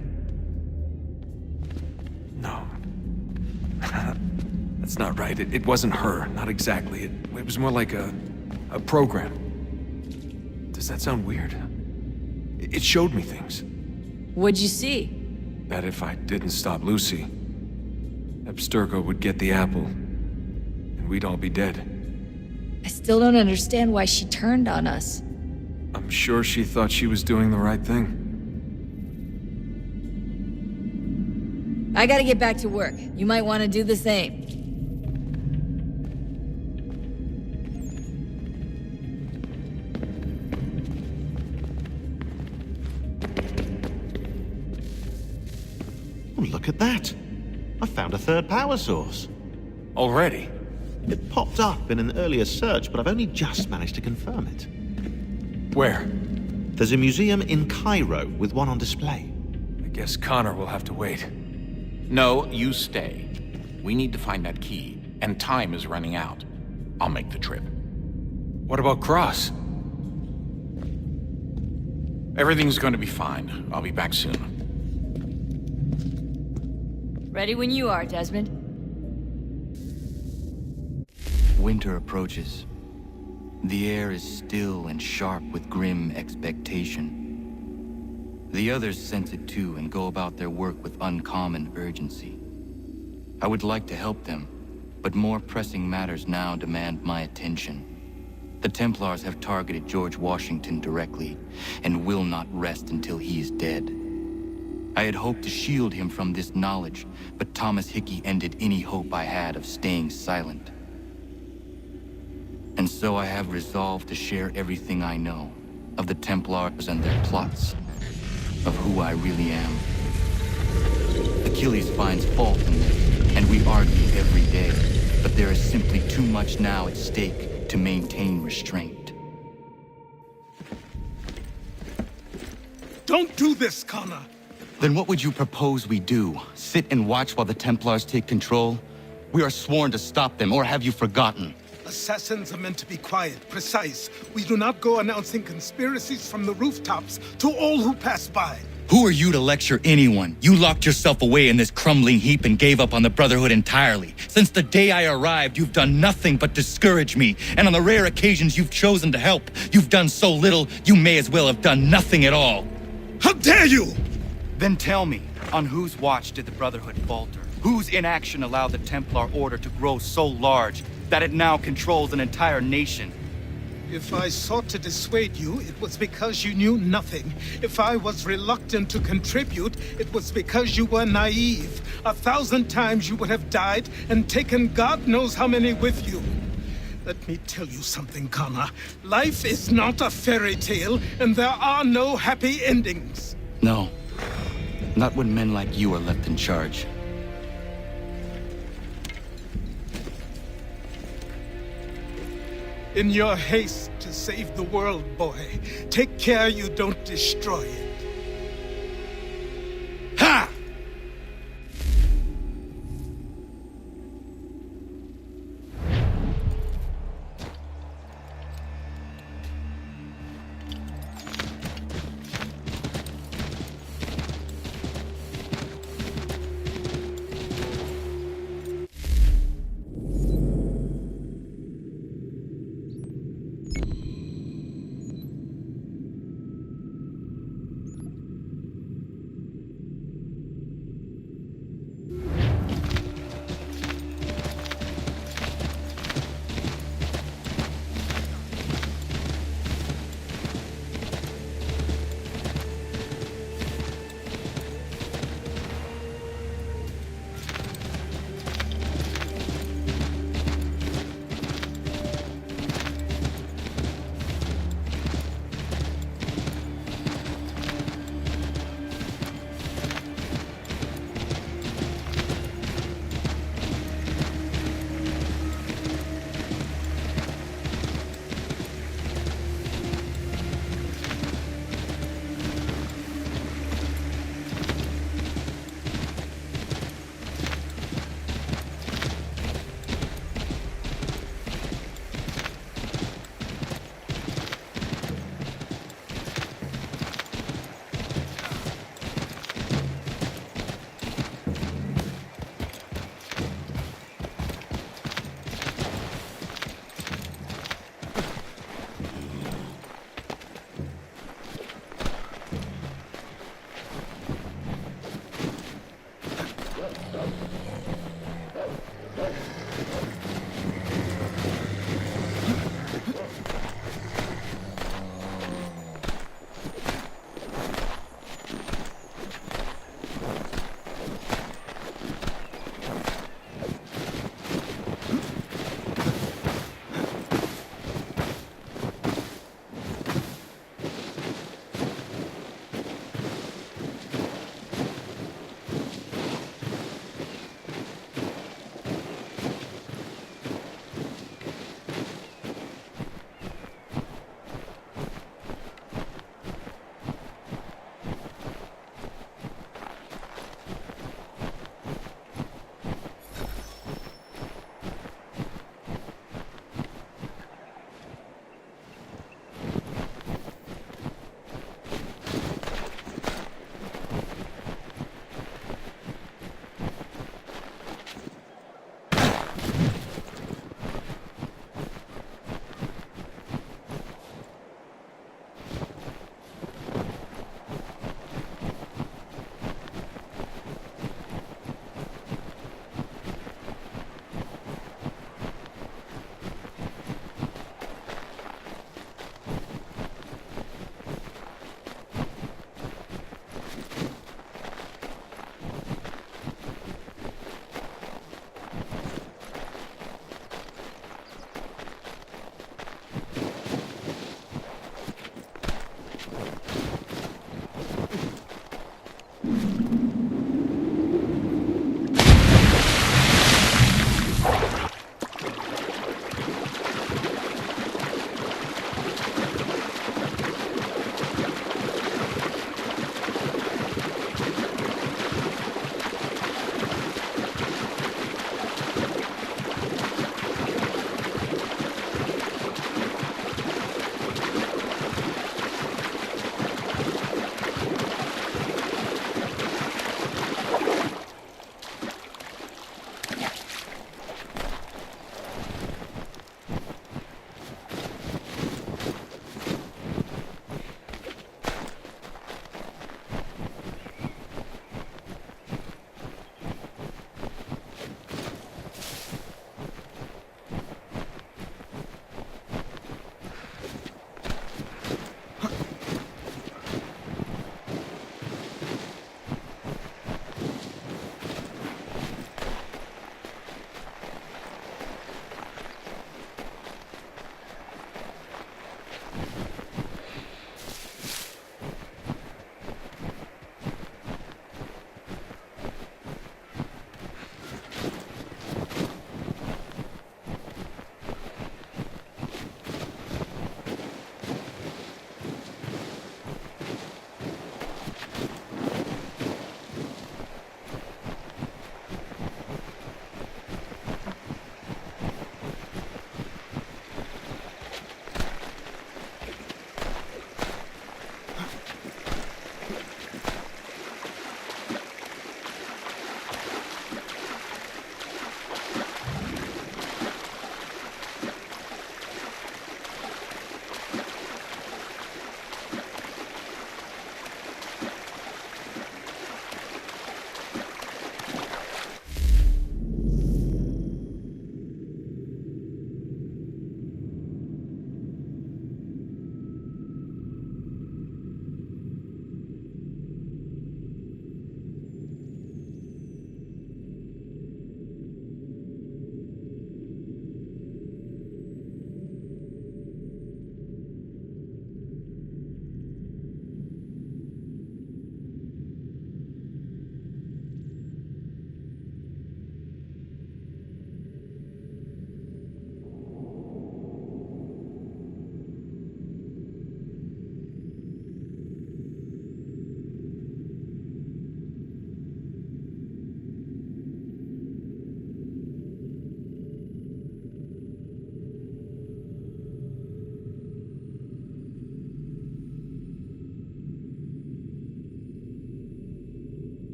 No. That's not right. It wasn't her. Not exactly. It was more like a program. Does that sound weird? It showed me things. What'd you see? That if I didn't stop Lucy, Abstergo would get the apple, and we'd all be dead. I still don't understand why she turned on us. I'm sure she thought she was doing the right thing. I gotta get back to work. You might want to do the same. Oh, look at that. I found a third power source. Already? It popped up in an earlier search, but I've only just managed to confirm it. Where? There's a museum in Cairo with one on display. I guess Connor will have to wait. No, you stay. We need to find that key, and time is running out. I'll make the trip. What about Cross? Everything's going to be fine. I'll be back soon. Ready when you are, Desmond. Winter approaches. The air is still and sharp with grim expectation. The others sense it too and go about their work with uncommon urgency. I would like to help them, but more pressing matters now demand my attention. The Templars have targeted George Washington directly, and will not rest until he is dead. I had hoped to shield him from this knowledge, but Thomas Hickey ended any hope I had of staying silent. And so I have resolved to share everything I know of the Templars and their plots, of who I really am. Achilles finds fault in this, and we argue every day, but there is simply too much now at stake to maintain restraint. Don't do this, Connor! Then what would you propose we do? Sit and watch while the Templars take control? We are sworn to stop them, or have you forgotten? Assassins are meant to be quiet, precise. We do not go announcing conspiracies from the rooftops to all who pass by. Who are you to lecture anyone? You locked yourself away in this crumbling heap and gave up on the Brotherhood entirely. Since the day I arrived, you've done nothing but discourage me. And on the rare occasions you've chosen to help, you've done so little, you may as well have done nothing at all. How dare you! Then tell me, on whose watch did the Brotherhood falter? Whose inaction allowed the Templar Order to grow so large that it now controls an entire nation? If I sought to dissuade you, it was because you knew nothing. If I was reluctant to contribute, it was because you were naive. 1,000 times you would have died and taken God knows how many with you. Let me tell you something, Connor. Life is not a fairy tale, and there are no happy endings. No. Not when men like you are left in charge. In your haste to save the world, boy, take care you don't destroy it. Ha!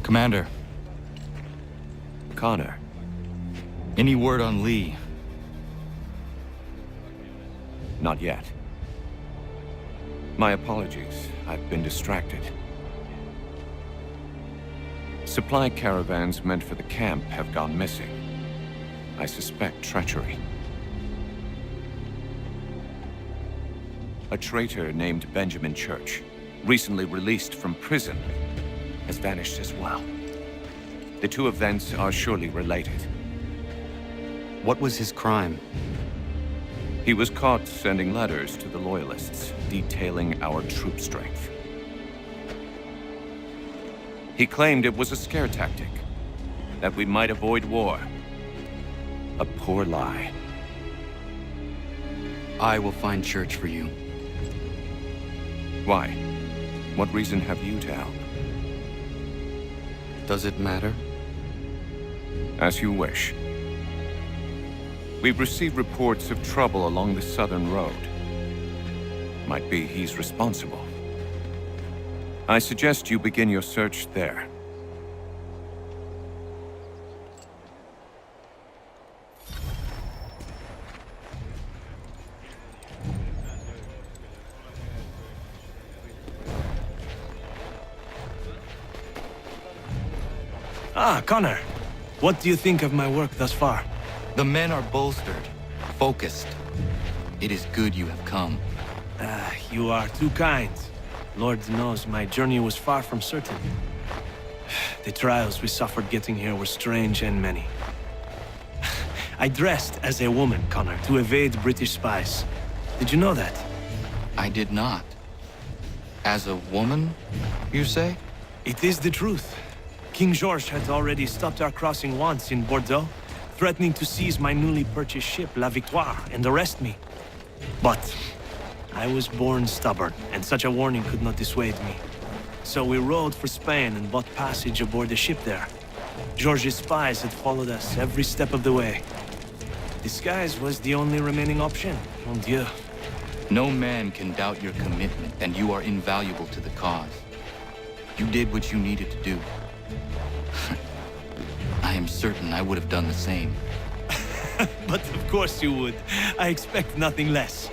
Commander. Connor. Any word on Lee? Not yet. My apologies. I've been distracted. Supply caravans meant for the camp have gone missing. I suspect treachery. A traitor named Benjamin Church, recently released from prison, has vanished as well. The two events are surely related. What was his crime? He was caught sending letters to the Loyalists, detailing our troop strength. He claimed it was a scare tactic, that we might avoid war. A poor lie. I will find Church for you. Why? What reason have you to help? Does it matter? As you wish. We've received reports of trouble along the southern road. Might be he's responsible. I suggest you begin your search there. Ah, Connor. What do you think of my work thus far? The men are bolstered, focused. It is good you have come. You are too kind. Lord knows my journey was far from certain. The trials we suffered getting here were strange and many. I dressed as a woman, Connor, to evade British spies. Did you know that? I did not. As a woman, you say? It is the truth. King George had already stopped our crossing once in Bordeaux, threatening to seize my newly purchased ship, La Victoire, and arrest me. But I was born stubborn, and such a warning could not dissuade me. So we rode for Spain and bought passage aboard the ship there. George's spies had followed us every step of the way. Disguise was the only remaining option, mon Dieu. No man can doubt your commitment, and you are invaluable to the cause. You did what you needed to do. I am certain I would have done the same. But of course you would. I expect nothing less.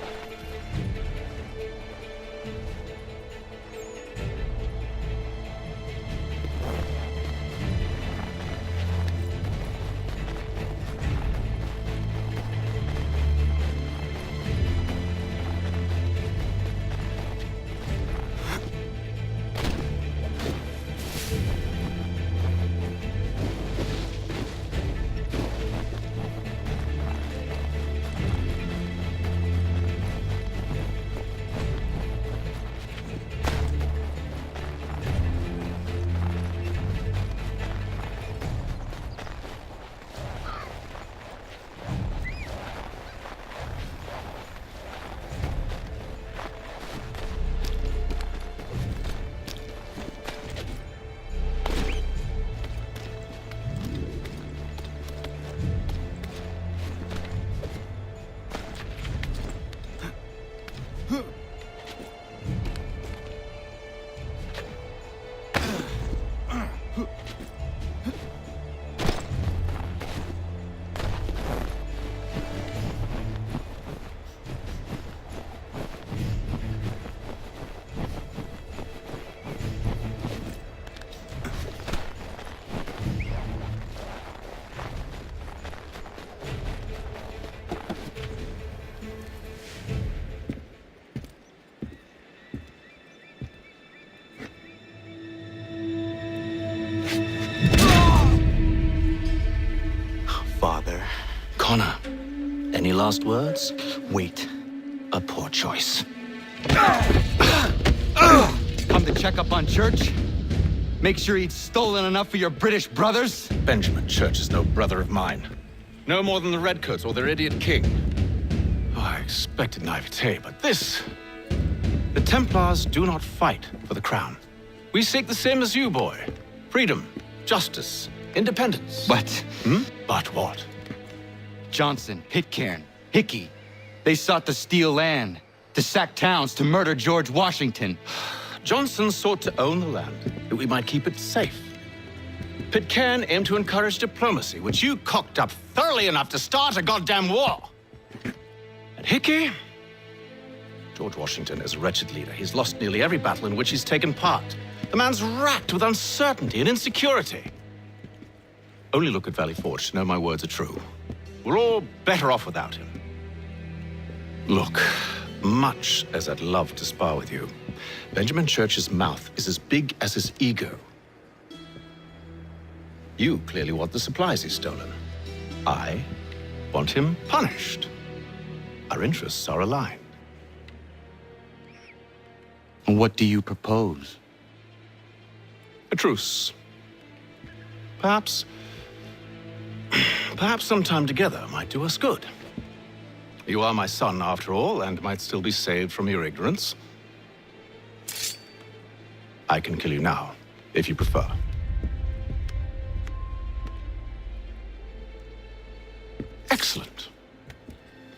Father. Connor, any last words? Wait. A poor choice. Come to check up on Church? Make sure he'd stolen enough for your British brothers? Benjamin Church is no brother of mine. No more than the Redcoats or their idiot king. Oh, I expected naivete, but this... The Templars do not fight for the crown. We seek the same as you, boy. Freedom, justice, independence. But... But what? Johnson, Pitcairn, Hickey. They sought to steal land, to sack towns, to murder George Washington. Johnson sought to own the land, that we might keep it safe. Pitcairn aimed to encourage diplomacy, which you cocked up thoroughly enough to start a goddamn war. And Hickey? George Washington is a wretched leader. He's lost nearly every battle in which he's taken part. The man's racked with uncertainty and insecurity. Only look at Valley Forge to know my words are true. We're all better off without him. Look, much as I'd love to spar with you, Benjamin Church's mouth is as big as his ego. You clearly want the supplies he's stolen. I want him punished. Our interests are aligned. What do you propose? A truce. Perhaps some time together might do us good. You are my son, after all, and might still be saved from your ignorance. I can kill you now, if you prefer. Excellent.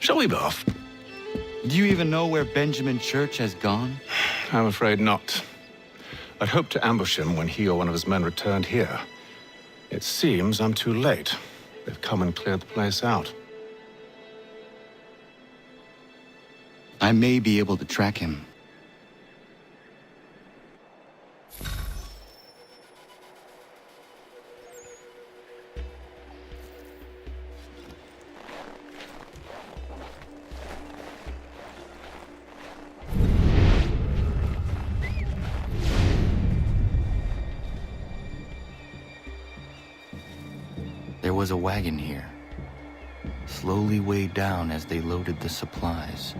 Shall we be off? Do you even know where Benjamin Church has gone? I'm afraid not. I'd hoped to ambush him when he or one of his men returned here. It seems I'm too late. They've come and cleared the place out. I may be able to track him. There was a wagon here, slowly weighed down as they loaded the supplies.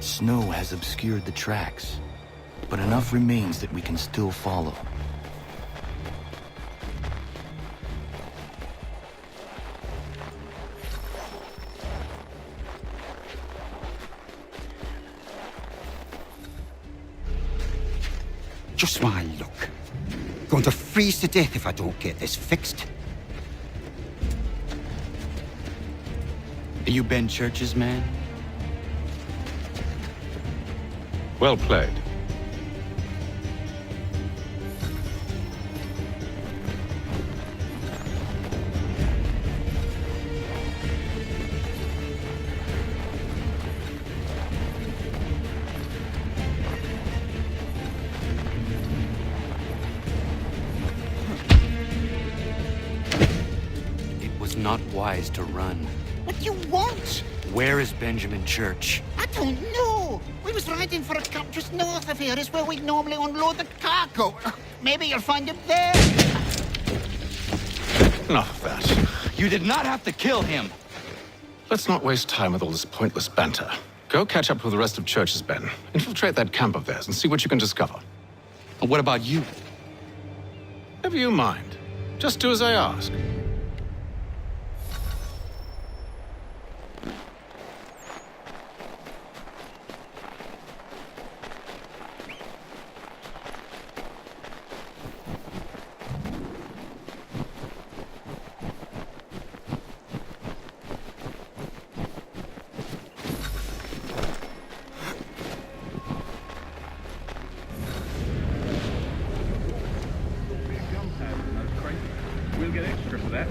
Snow has obscured the tracks, but enough remains that we can still follow. Just one look. Going to freeze to death if I don't get this fixed. Are you Ben Church's man? Well played. It was not wise to run. What do you want? Where is Benjamin Church? I don't know. We was riding for a camp just north of here. Is where we normally unload the cargo. Maybe you'll find him there. Enough of that. You did not have to kill him. Let's not waste time with all this pointless banter. Go catch up with the rest of Church's men. Infiltrate that camp of theirs and see what you can discover. And what about you? Never you mind. Just do as I ask. You'll get extra for that.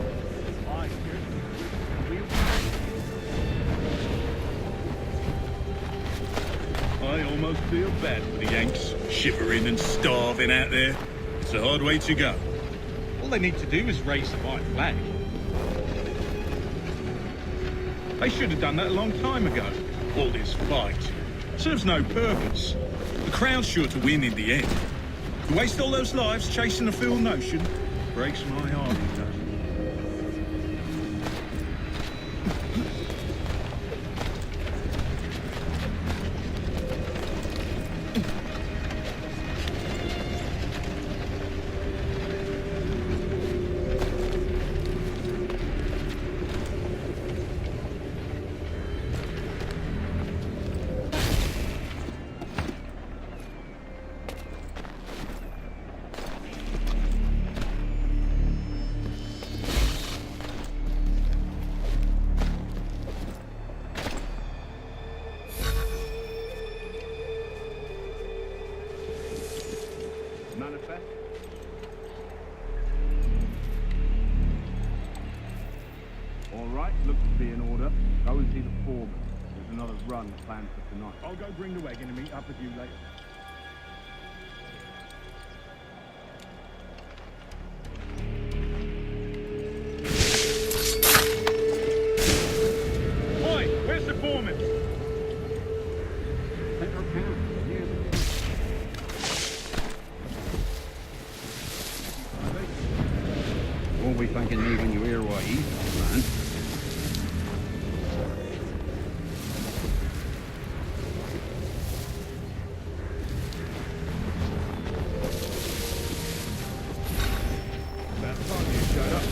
I almost feel bad for the Yanks, shivering and starving out there. It's a hard way to go. All they need to do is raise the white flag. They should have done that a long time ago. All this fight serves no purpose. The Crown's sure to win in the end. To waste all those lives chasing a fool notion breaks my heart, it does. Manifest. All right, looks to be in order. Go and see the foreman. There's another run planned for tonight. I'll go bring the wagon and meet up with you later. Oi, where's the foreman? Central camp. Won't be thanking me when you hear what he's done, man. About time you showed up.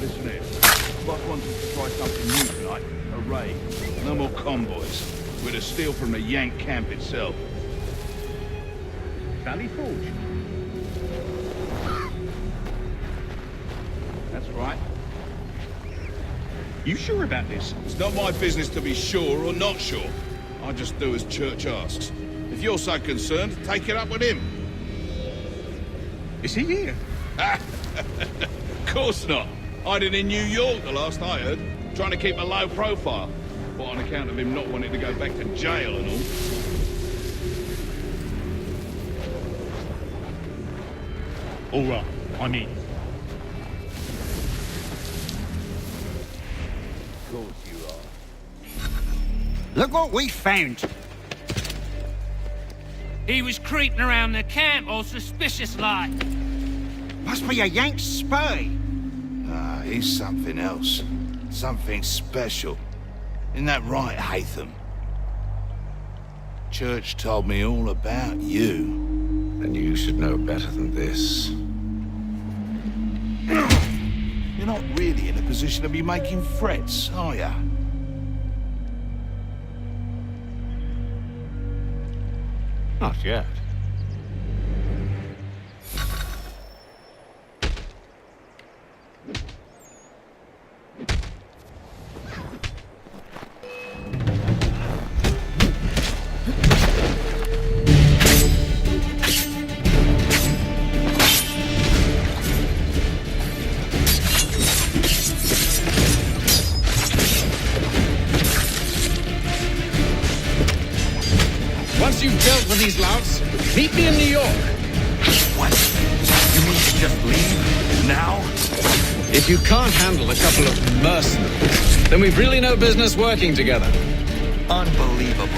Listen here. Boss wants us to try something new tonight. A raid. No more convoys. We're to steal from the Yank camp itself. Valley Forge? That's right. You sure about this? It's not my business to be sure or not sure. I just do as Church asks. If you're so concerned, take it up with him. Is he here? Of course not. Hiding in New York, the last I heard. Trying to keep a low profile. But on account of him not wanting to go back to jail and all. All right, I'm in. Of course you are. Look what we found. He was creeping around the camp all suspicious-like. Must be a Yank spy. Ah, he's something else. Something special. Isn't that right, Hatham? Church told me all about you. Then you should know better than this. You're not really in a position to be making threats, are ya? Not yet. Once you've dealt with these louts, meet me in New York. What? You mean to just leave? Now? If you can't handle a couple of mercenaries, then we've really no business working together. Unbelievable.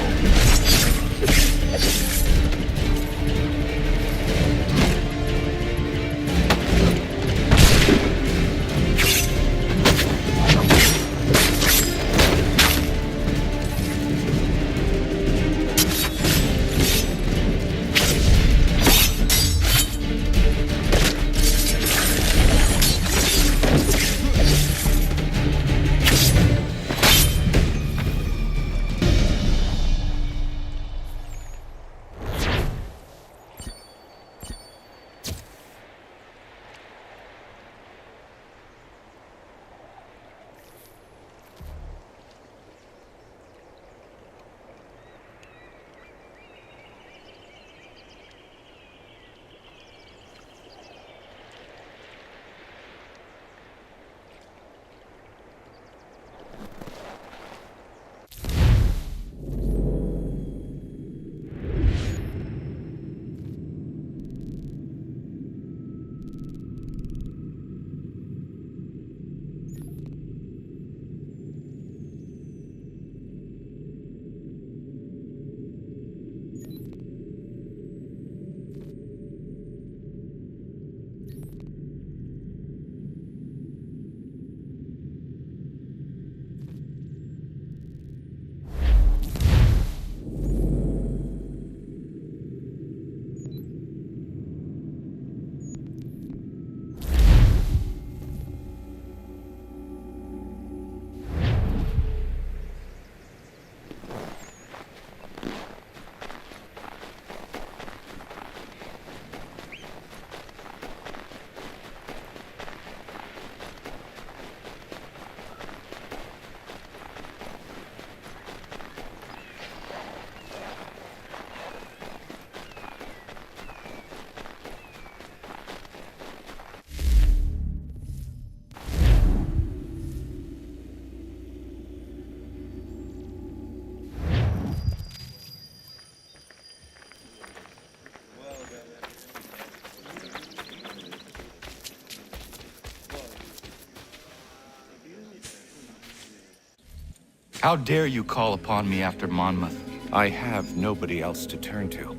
How dare you call upon me after Monmouth? I have nobody else to turn to.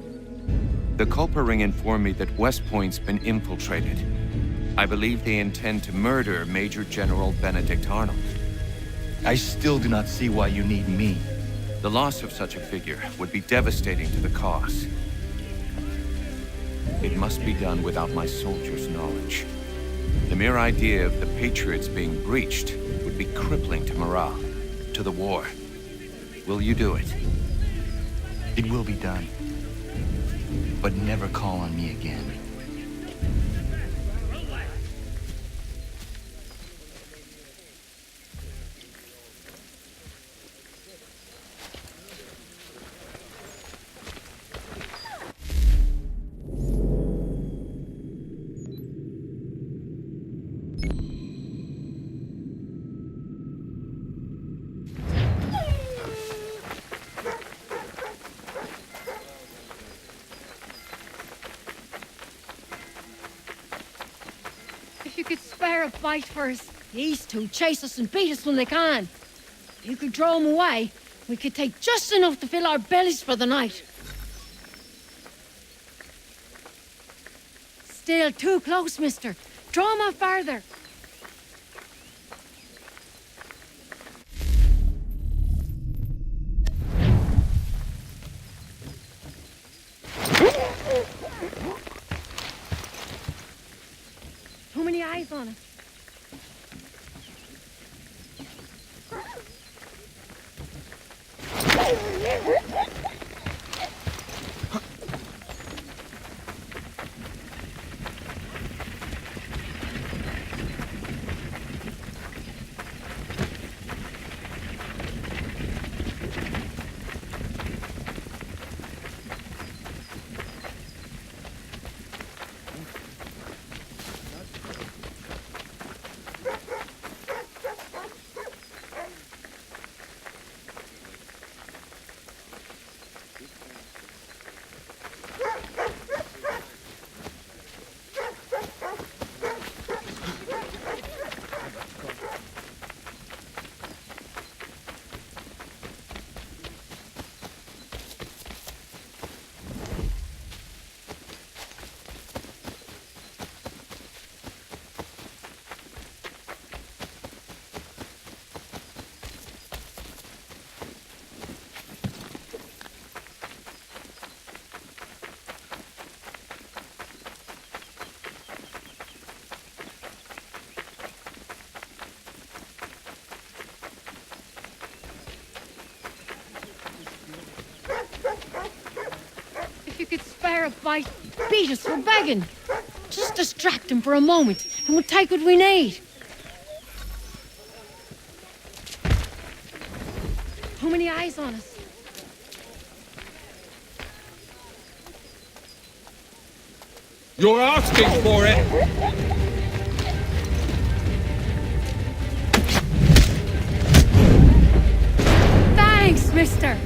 The Culper Ring informed me that West Point's been infiltrated. I believe they intend to murder Major General Benedict Arnold. I still do not see why you need me. The loss of such a figure would be devastating to the cause. It must be done without my soldiers' knowledge. The mere idea of the Patriots being breached would be crippling to morale, to the war. Will you do it? It will be done. But never call on me again. If you could spare a bite for us. These two chase us and beat us when they can. If you could draw them away, we could take just enough to fill our bellies for the night. Still too close, mister. Draw them out farther. Too many eyes on us. If you could spare a bite, beat us for begging. Just distract him for a moment, and we'll take what we need. Too many eyes on us. You're asking for it! Thanks, mister.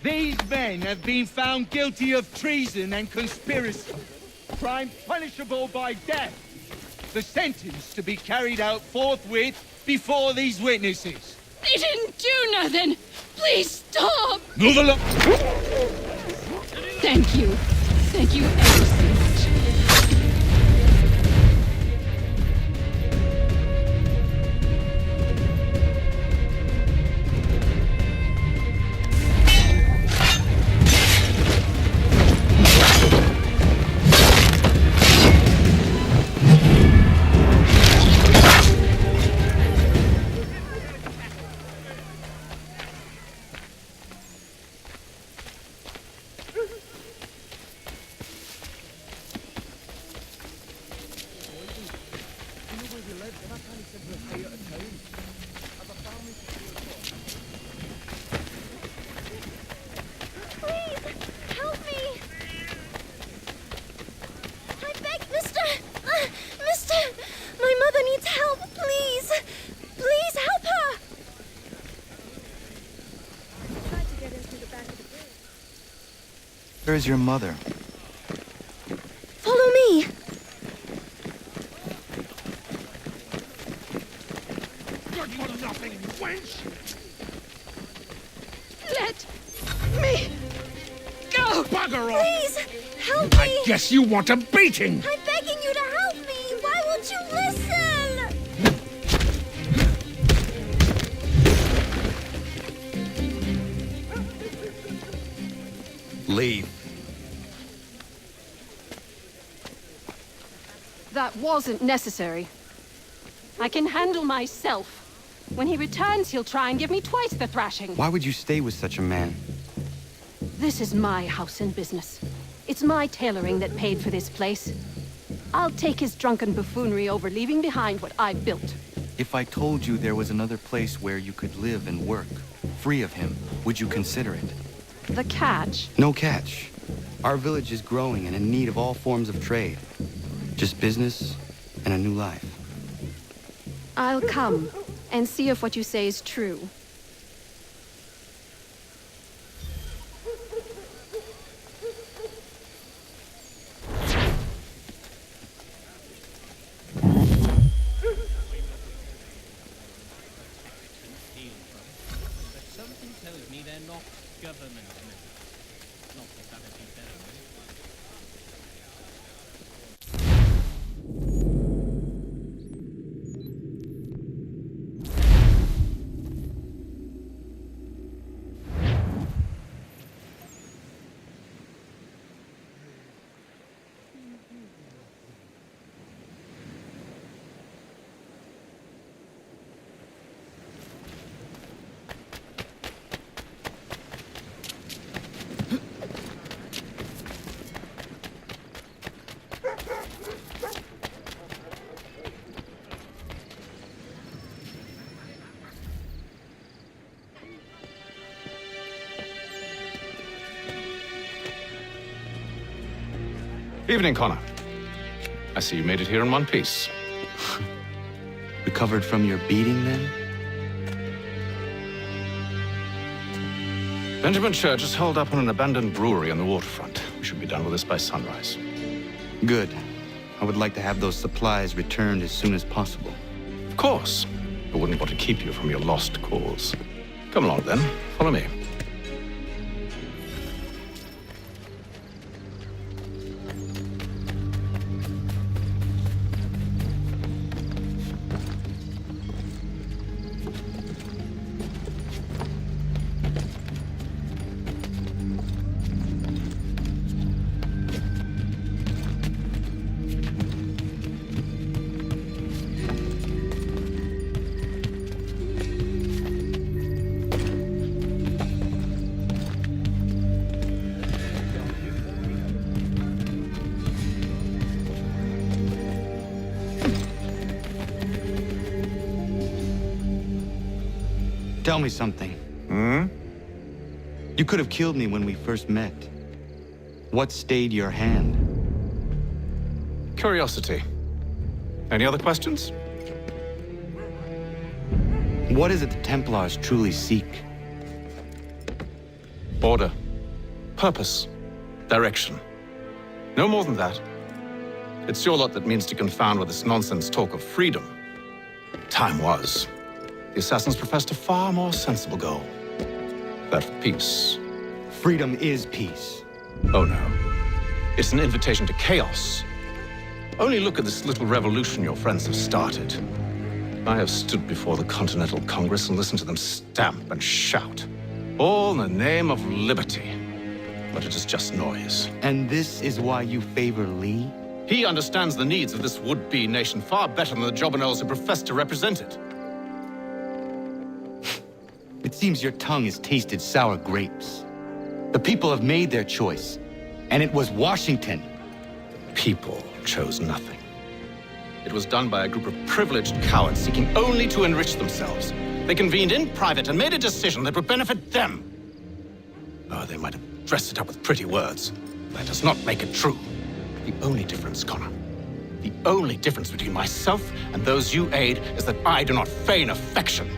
These men have been found guilty of treason and conspiracy. Crime punishable by death. The sentence to be carried out forthwith before these witnesses. They didn't do nothing! Please stop! Move along! Thank you. Thank you ever so much. Where's your mother? Follow me. Good for nothing, wench! Let me go! Bugger off! Please, help me! I guess you want a beating! I'm begging you to help me! Why won't you listen? Leave. That wasn't necessary. I can handle myself. When he returns, he'll try and give me twice the thrashing. Why would you stay with such a man? This is my house and business. It's my tailoring that paid for this place. I'll take his drunken buffoonery over leaving behind what I've built. If I told you there was another place where you could live and work, free of him, would you consider it? The catch? No catch. Our village is growing and in need of all forms of trade. Just business and a new life. I'll come and see if what you say is true. Something tells me they're not government men. Not that that'd be better. Evening, Connor. I see you made it here in one piece. Recovered from your beating, then? Benjamin Church is held up on an abandoned brewery on the waterfront. We should be done with this by sunrise. Good. I would like to have those supplies returned as soon as possible. Of course. I wouldn't want to keep you from your lost cause. Come along, then. Follow me. Tell me something. You could have killed me when we first met. What stayed your hand? Curiosity. Any other questions? What is it the Templars truly seek? Order. Purpose. Direction. No more than that. It's your lot that means to confound with this nonsense talk of freedom. Time was. The assassins professed a far more sensible goal. That of peace. Freedom is peace. Oh no. It's an invitation to chaos. Only look at this little revolution your friends have started. I have stood before the Continental Congress and listened to them stamp and shout. All in the name of liberty. But it is just noise. And this is why you favor Lee? He understands the needs of this would-be nation far better than the jobberknolls who profess to represent it. It seems your tongue has tasted sour grapes. The people have made their choice, and it was Washington. People chose nothing. It was done by a group of privileged cowards seeking only to enrich themselves. They convened in private and made a decision that would benefit them. Oh, they might have dressed it up with pretty words. That does not make it true. The only difference, Connor, the only difference between myself and those you aid is that I do not feign affection.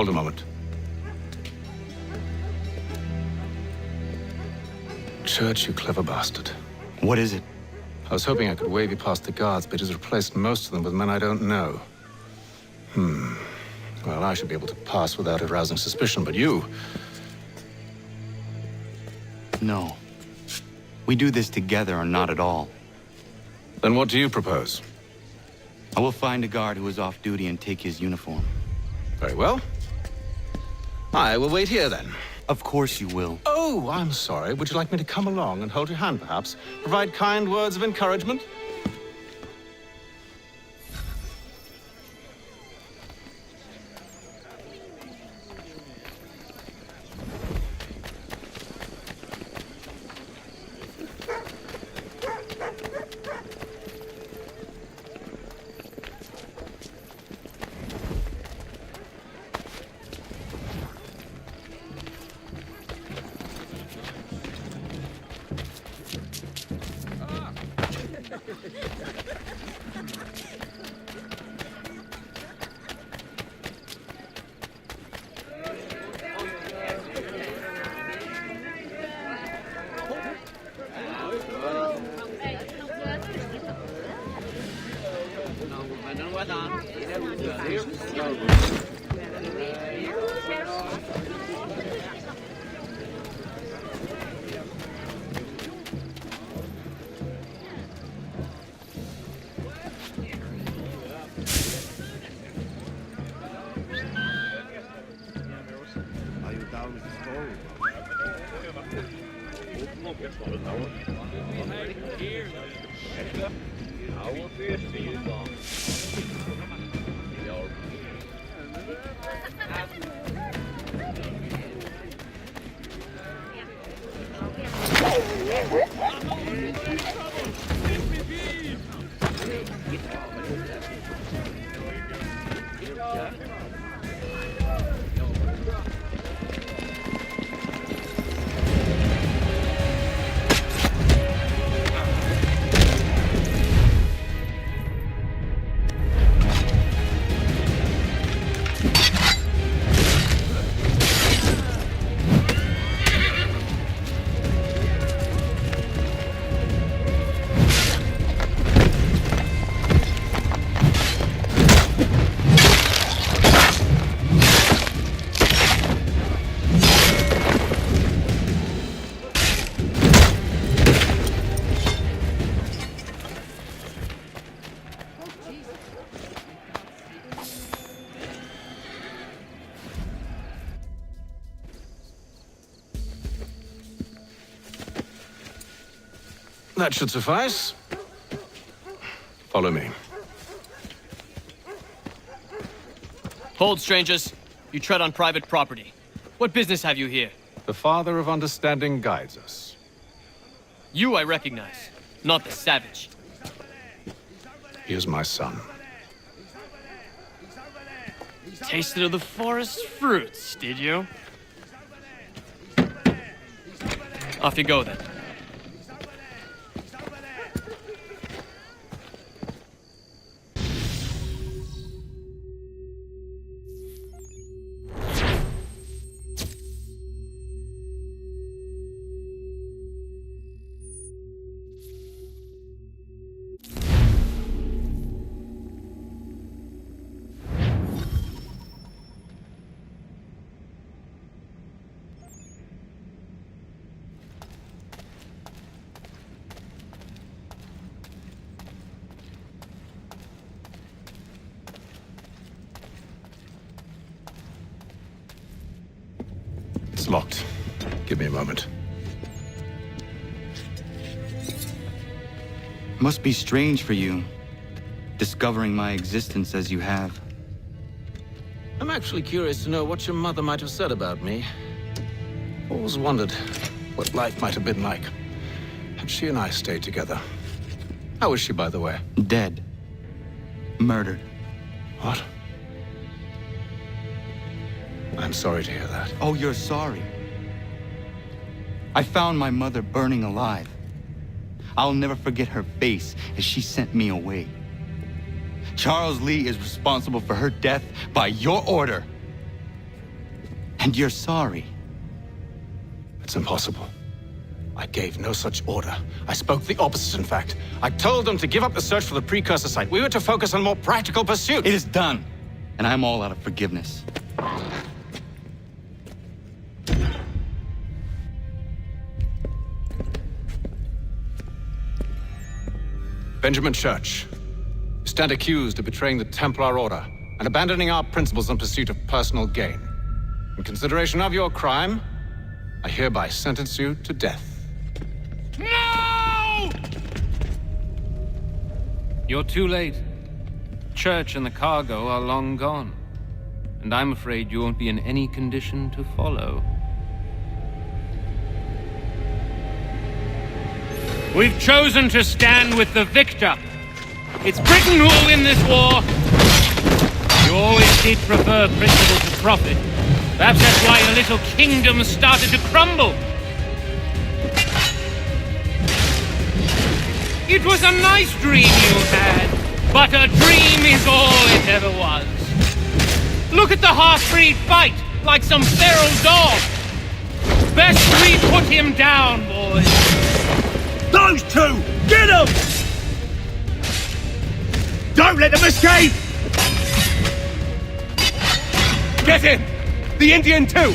Hold a moment. Church, you clever bastard. What is it? I was hoping I could wave you past the guards, but he's replaced most of them with men I don't know. Well, I should be able to pass without arousing suspicion, but you... No. We do this together or not at all. Then what do you propose? I will find a guard who is off duty and take his uniform. Very well. I will wait here, then. Of course you will. Oh, I'm sorry. Would you like me to come along and hold your hand, perhaps? Provide kind words of encouragement? That should suffice. Follow me. Hold, strangers. You tread on private property. What business have you here? The Father of Understanding guides us. You I recognize, not the savage. He is my son. Tasted of the forest fruits, did you? Off you go, then. It's locked. Give me a moment. Must be strange for you, discovering my existence as you have. I'm actually curious to know what your mother might have said about me. Always wondered what life might have been like had she and I stayed together. How is she, by the way? Dead. Murdered. What? I'm sorry to hear that. Oh, you're sorry. I found my mother burning alive. I'll never forget her face as she sent me away. Charles Lee is responsible for her death by your order. And you're sorry. It's impossible. I gave no such order. I spoke the opposite, in fact. I told them to give up the search for the precursor site. We were to focus on more practical pursuits. It is done, and I'm all out of forgiveness. Benjamin Church, you stand accused of betraying the Templar Order and abandoning our principles in pursuit of personal gain. In consideration of your crime, I hereby sentence you to death. No! You're too late. Church and the cargo are long gone. And I'm afraid you won't be in any condition to follow. We've chosen to stand with the victor. It's Britain who will win this war. You always did prefer principle to profit. Perhaps that's why your little kingdom started to crumble. It was a nice dream you had, but a dream is all it ever was. Look at the half-breed fight, like some feral dog. Best we put him down, boys. Those two! Get them! Don't let them escape! Get him! The Indian too!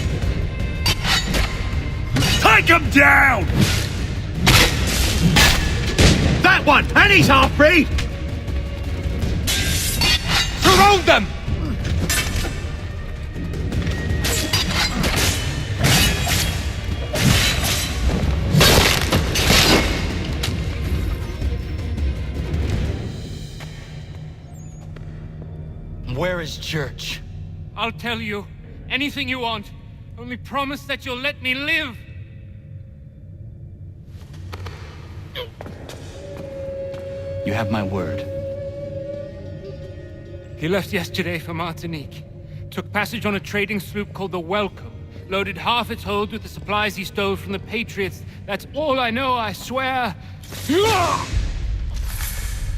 Take him down! That one! And he's half-breed! Surround them! Where is Church? I'll tell you. Anything you want. Only promise that you'll let me live. You have my word. He left yesterday for Martinique. Took passage on a trading sloop called the Welcome. Loaded half its hold with the supplies he stole from the Patriots. That's all I know, I swear.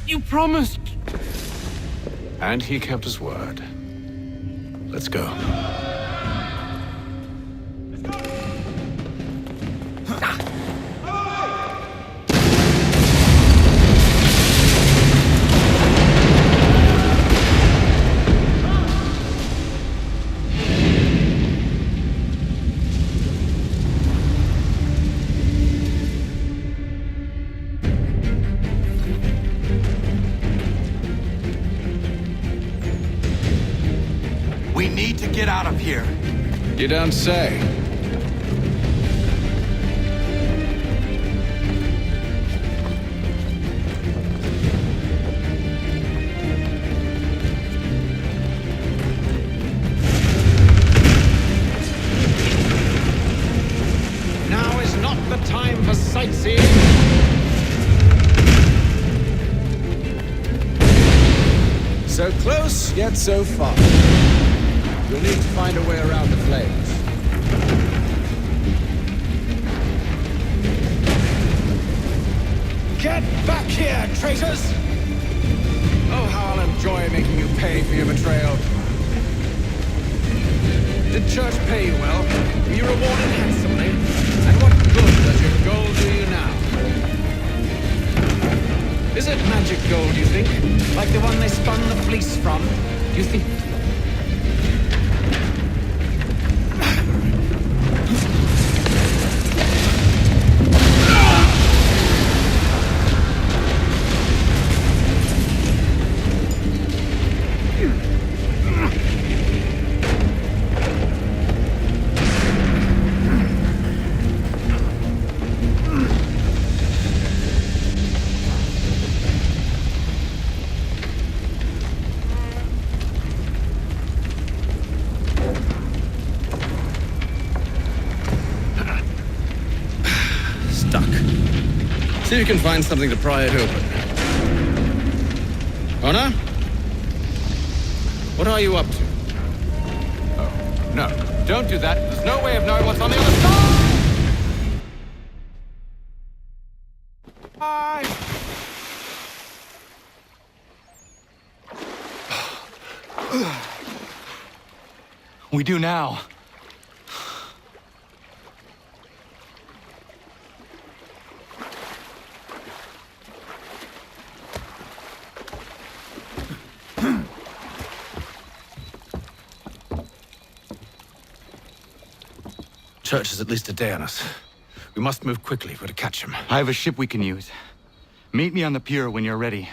You promised. And he kept his word. Let's go. We need to get out of here. You don't say. a time for sightseeing. So close, yet so far. You'll need to find a way around the flames. Get back here, traitors! Oh, how I'll enjoy making you pay for your betrayal. Did church pay you well? Were you rewarded handsomely? And what good does your gold do you now? Is it magic gold, you think? Like the one they spun the fleece from? Do you think... See if you can find something to pry it open. Honor? What are you up to? Oh, no. Don't do that. There's no way of knowing what's on the other side! We do now. Church is at least a day on us. We must move quickly if we're to catch him. I have a ship we can use. Meet me on the pier when you're ready.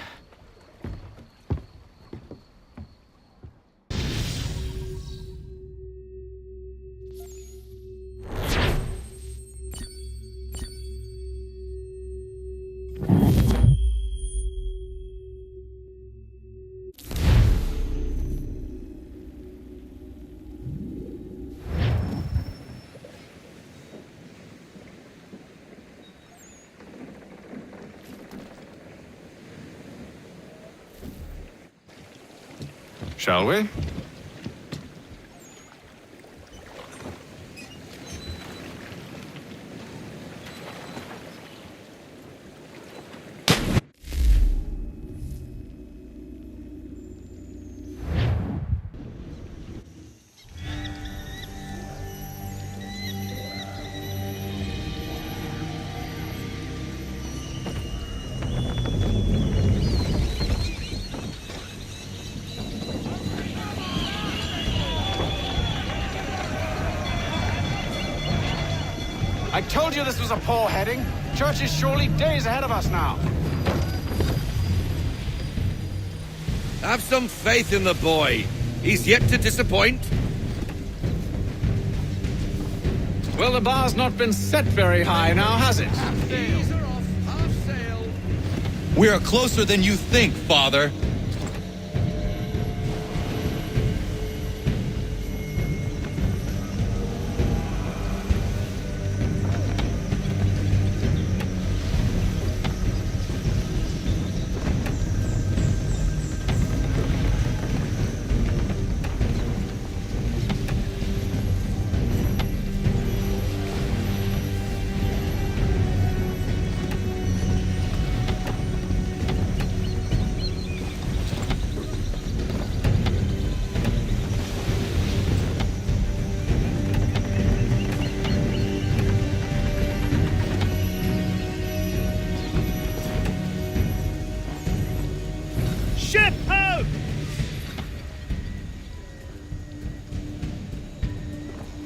Shall we? I told you this was a poor heading. Church is surely days ahead of us now. Have some faith in the boy. He's yet to disappoint. Well, the bar's not been set very high now, has it? Ease her off, half sail. We are closer than you think, Father. Ship out!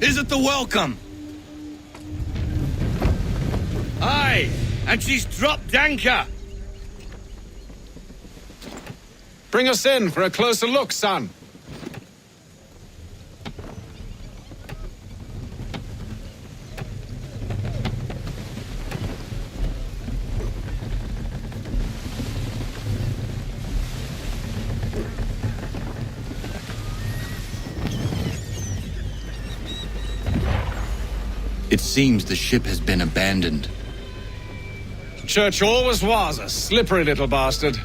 Is it the welcome? Aye, and she's dropped anchor. Bring us in for a closer look, son. It seems the ship has been abandoned. Church always was a slippery little bastard.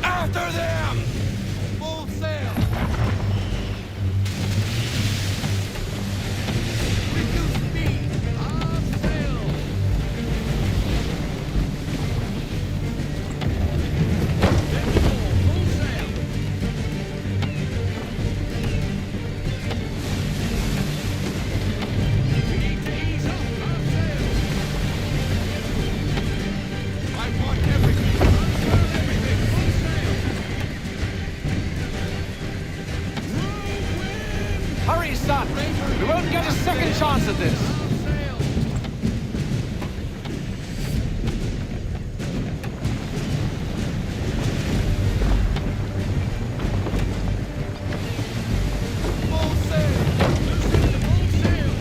After them! Full sail! Reduce speed! Half sail! Full sail! We need to ease up! Half sail! I want everything! Everything! Full sail! Hurry, son! We won't get a second chance at this! Full sail! Loosen the full sail!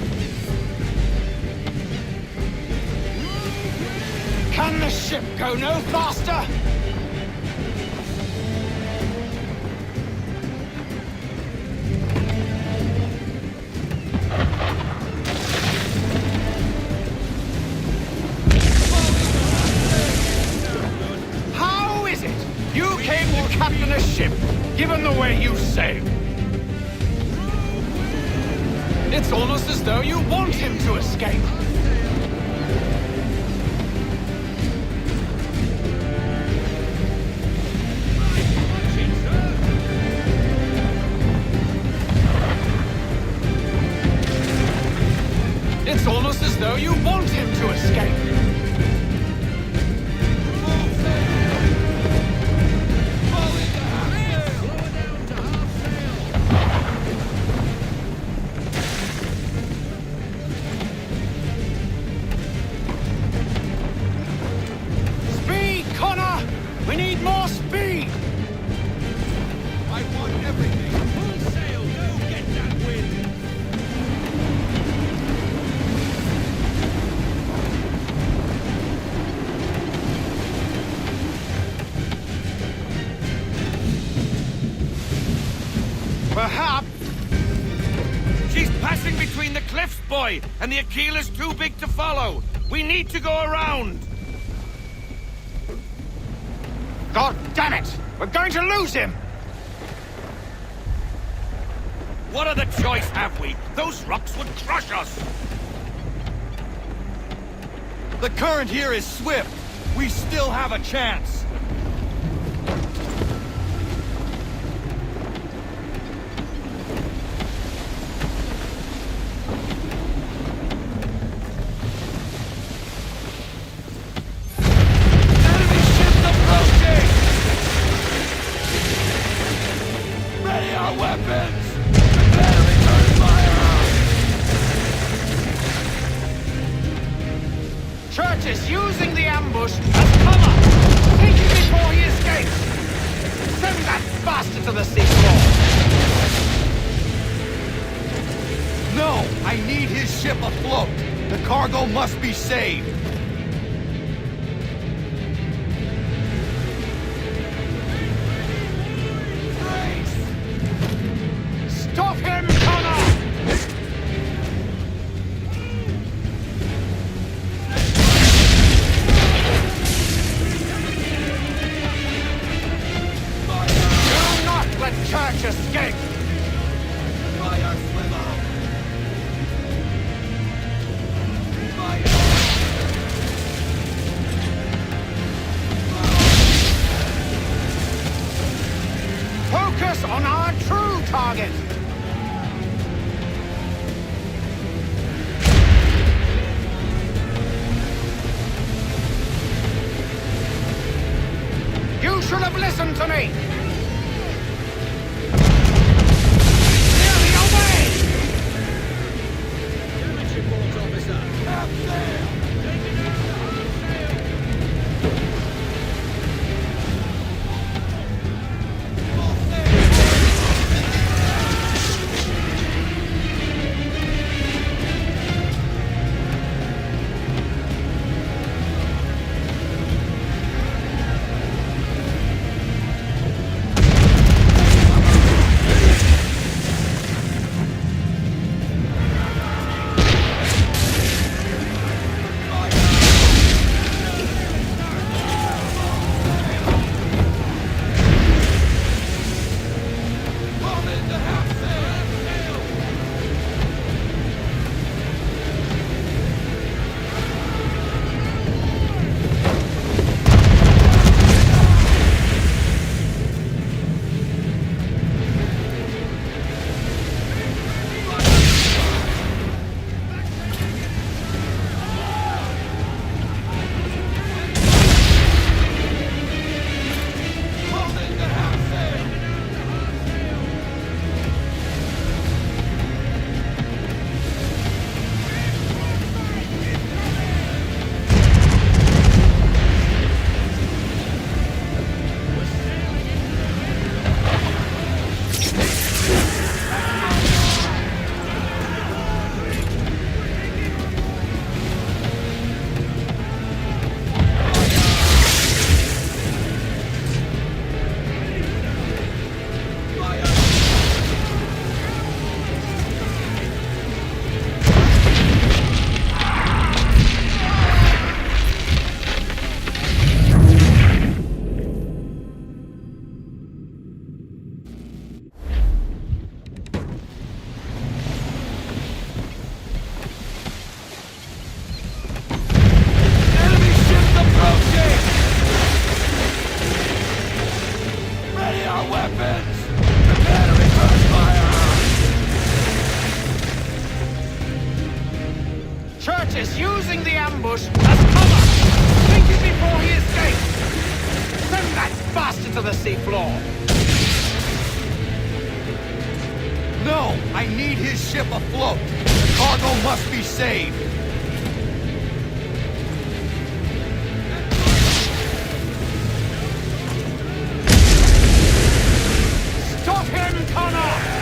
Can the ship go no faster? How is it you came to captain a ship, given the way you sailed? It's almost as though you want him to escape. It's almost as though you want him to escape. Speed, Connor! We need more speed! I want everything! Full sail! Go get that wind! Perhaps... She's passing between the cliffs, boy, and the Aquila's too big to follow. We need to go around. God damn it! We're going to lose him! What other choice have we? Those rocks would crush us. The current here is swift. We still have a chance. Enemy ships approaching! Ready our weapons! Prepare to return fire! Church is using the ambush as cover! Take him before he escapes! Send that bastard to the seafloor! No! I need his ship afloat! The cargo must be saved! Stop him, Connor! Do not let Church escape! Fire swivel! Focus on our true target! You should have listened to me! Steer me away! Damage report, officer. Half sail! Taking out the half sail! Full sail! Church is using the ambush as cover! Take him before he escapes! Send that bastard to the seafloor! No! I need his ship afloat! The cargo must be saved! Stop him, Connor!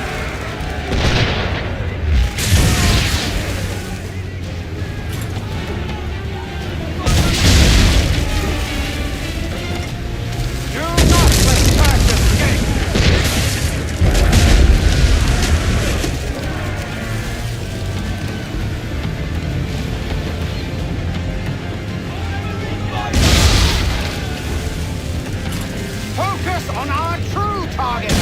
On our true target!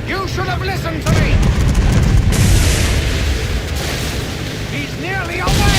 You should have listened to me! He's nearly away!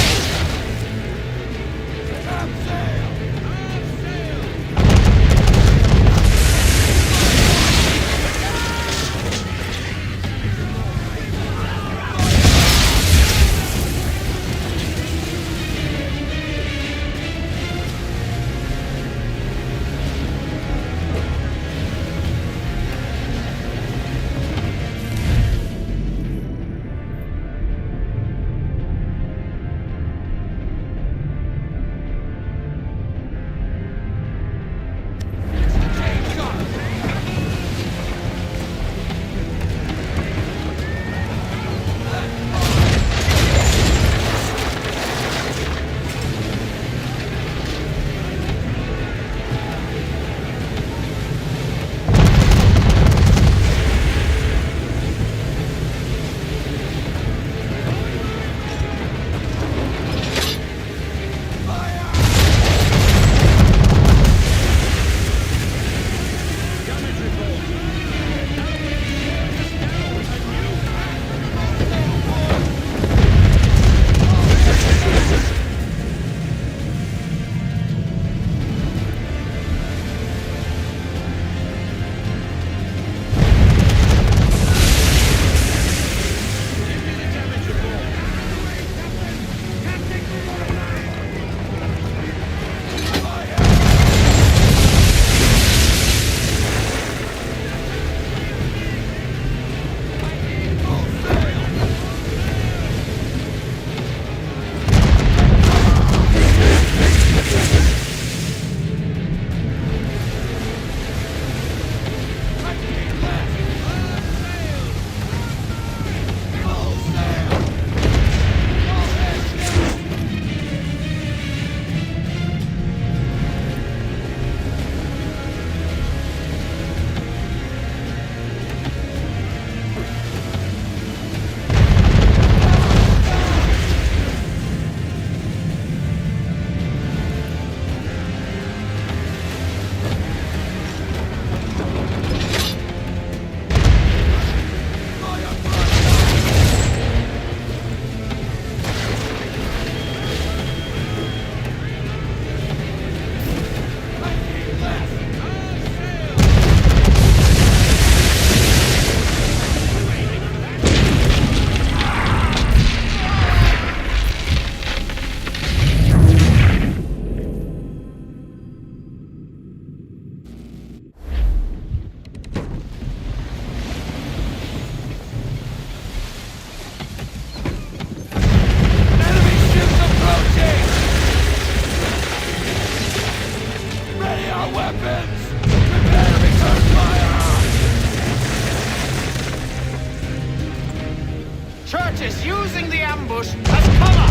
Church is using the ambush as cover!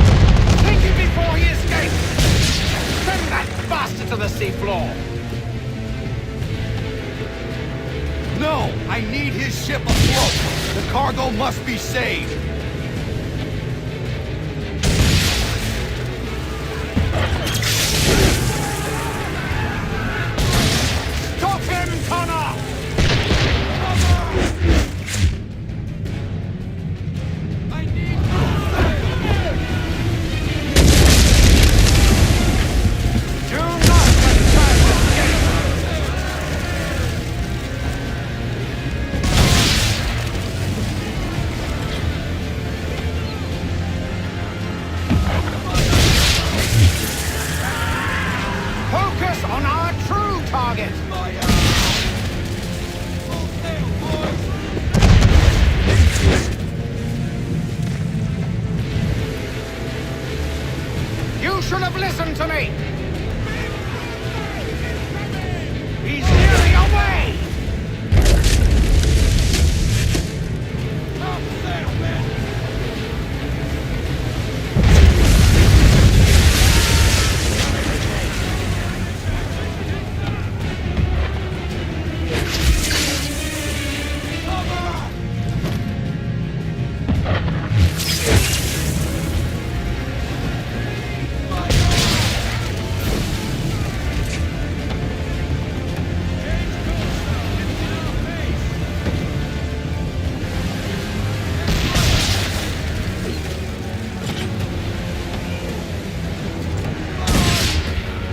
Take him before he escapes! Send that bastard to the seafloor! No! I need his ship afloat! The cargo must be saved! Stop him, Connor! enemy! He's nearly away!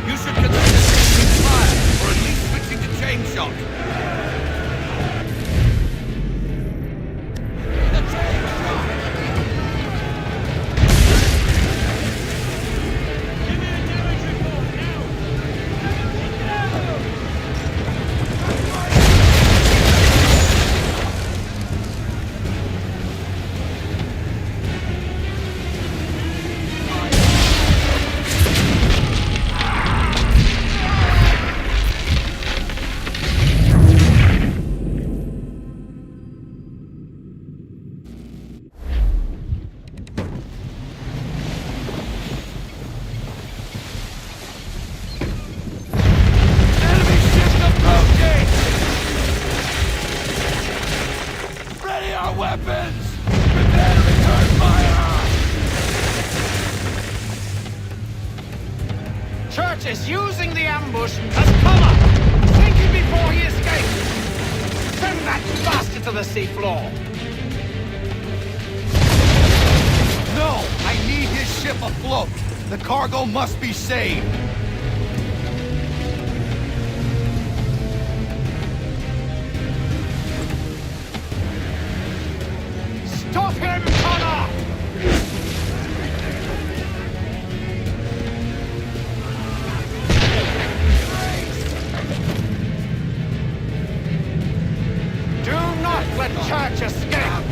You should consider taking fire, or at least switching to chain shot. Ready our weapons! Prepare to return fire! Church is using the ambush as cover! Sink him before he escapes! Send that bastard to the seafloor! No! I need his ship afloat! The cargo must be saved! Stop him, Connor! Do not let Church escape!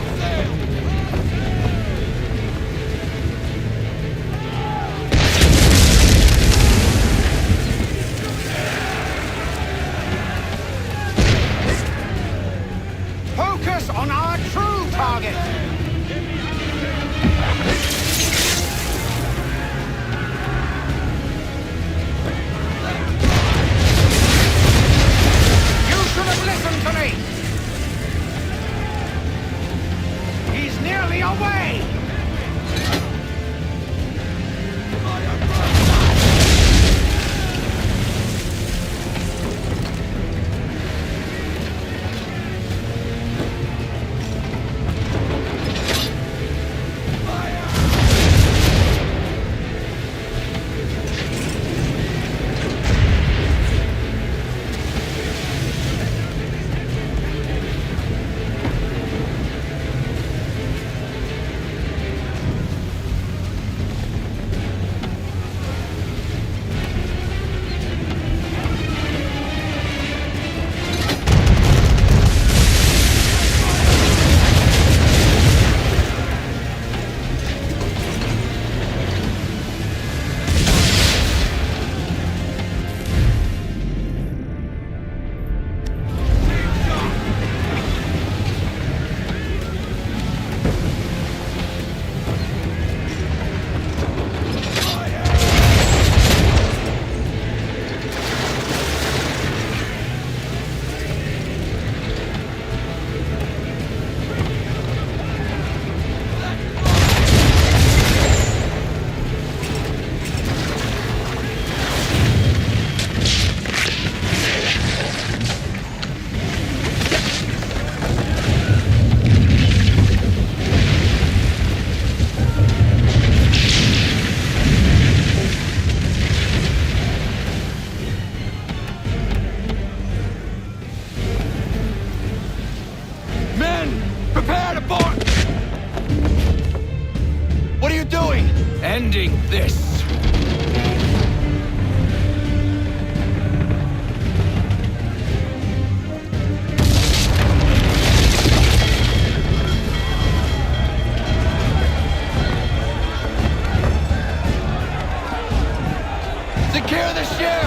Secure the ship!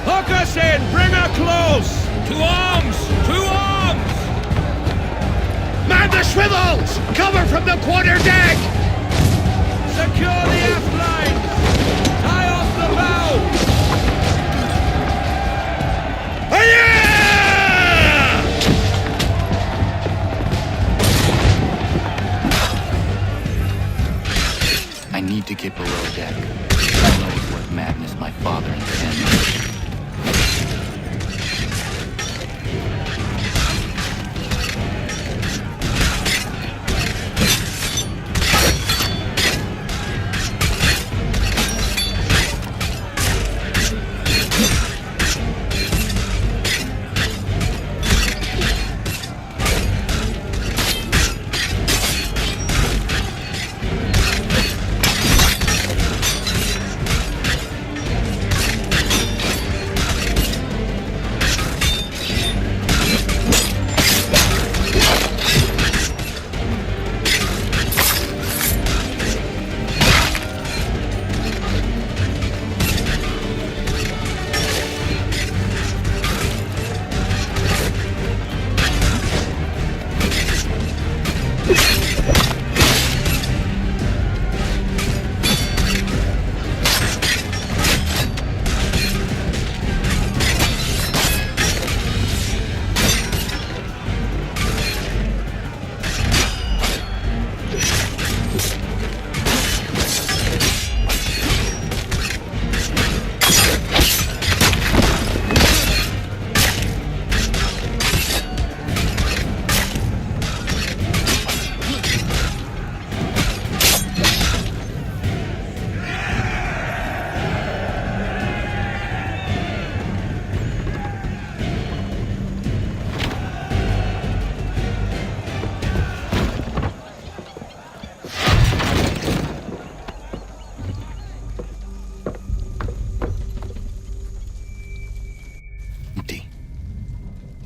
Hook us in! Bring her close! To arms! To arms! Man the swivels! Cover from the quarter deck! Secure the aft line! Tie off the bow! Hiya! I need to get below deck. Who knows what madness my father intends.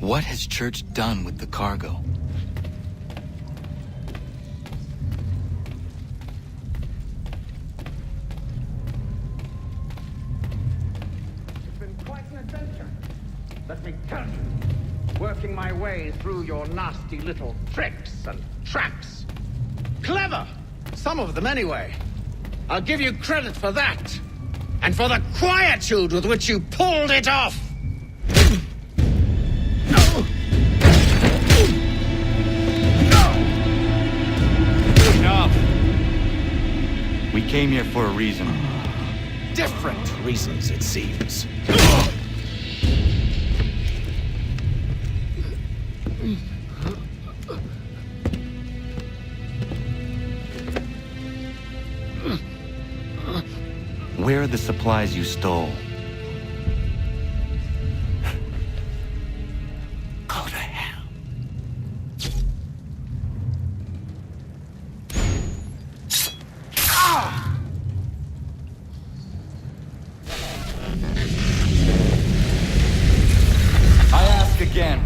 What has Church done with the cargo? It's been quite an adventure. Let me tell you. Working my way through your nasty little tricks and traps. Clever! Some of them anyway. I'll give you credit for that. And for the quietude with which you pulled it off. We came here for a reason. Different reasons, it seems. Where are the supplies you stole? Go to hell. I ask again.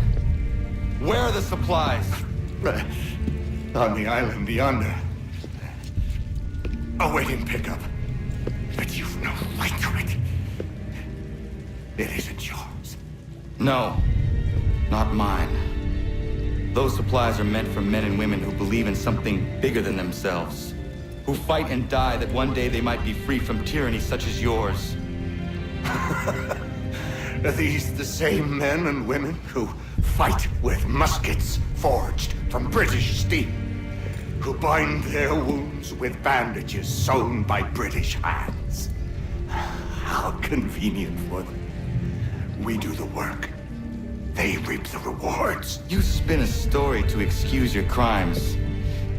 Where are the supplies? On the island yonder. Awaiting pickup. But you've no right to it. It isn't yours. No, not mine. Those supplies are meant for men and women who believe in something bigger than themselves. Who fight and die that one day they might be free from tyranny such as yours. Are these the same men and women who fight with muskets forged from British steel? Who bind their wounds with bandages sewn by British hands? How convenient for them. We do the work. They reap the rewards. You spin a story to excuse your crimes,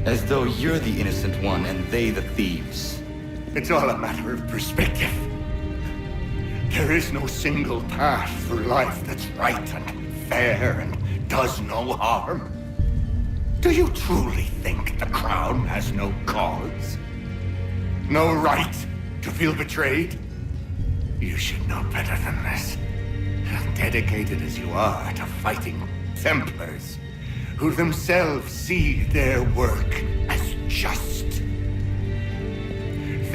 as though you're the innocent one and they the thieves. It's all a matter of perspective. There is no single path through life that's right and fair and does no harm. Do you truly think the Crown has no cause? No right to feel betrayed? You should know better than this. Dedicated as you are to fighting Templars, who themselves see their work as just.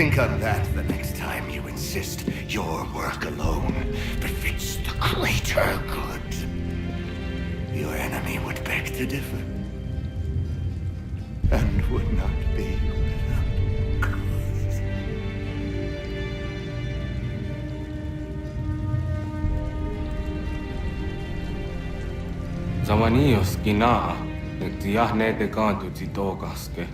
Think on that the next time you insist your work alone befits the greater good. Your enemy would beg to differ, and would not be without cause. Zamanios gina, tiahne de kantu titokaske.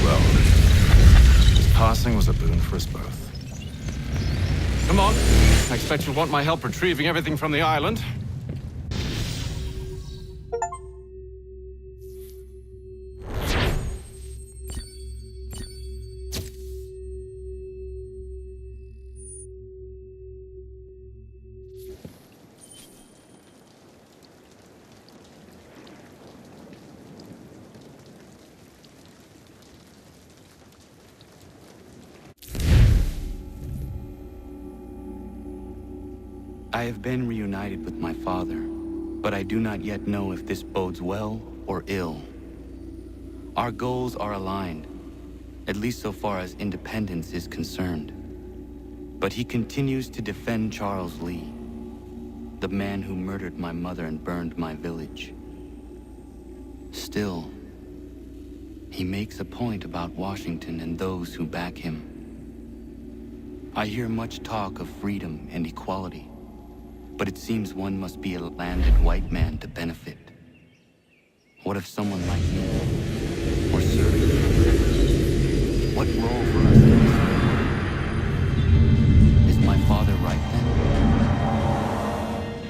Well, his passing was a boon for us both. Come on. I expect you'll want my help retrieving everything from the island. I have been reunited with my father, but I do not yet know if this bodes well or ill. Our goals are aligned, at least so far as independence is concerned. But he continues to defend Charles Lee, the man who murdered my mother and burned my village. Still, he makes a point about Washington and those who back him. I hear much talk of freedom and equality, but it seems one must be a landed white man to benefit. What if someone like me were serving? What role for us in this world? Is my father right then?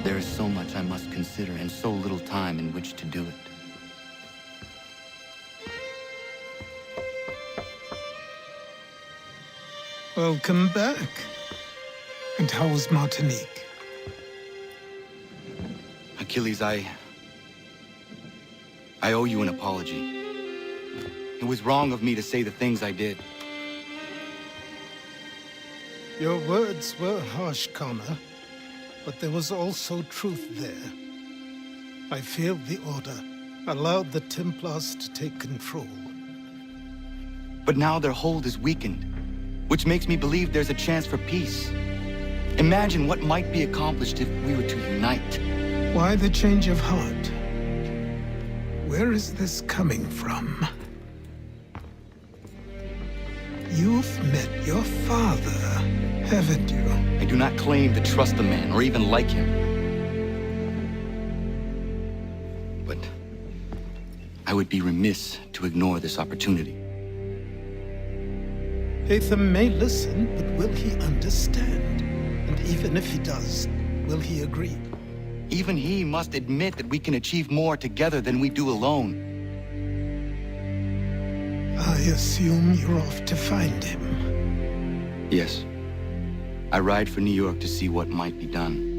There is so much I must consider and so little time in which to do it. Welcome back. And how was Martinique? Achilles, I owe you an apology. It was wrong of me to say the things I did. Your words were harsh, Connor, but there was also truth there. I fear the Order allowed the Templars to take control. But now their hold is weakened, which makes me believe there's a chance for peace. Imagine what might be accomplished if we were to unite. Why the change of heart? Where is this coming from? You've met your father, haven't you? I do not claim to trust the man or even like him. But I would be remiss to ignore this opportunity. Hatham may listen, but will he understand? And even if he does, will he agree? Even he must admit that we can achieve more together than we do alone. I assume you're off to find him. Yes. I ride for New York to see what might be done.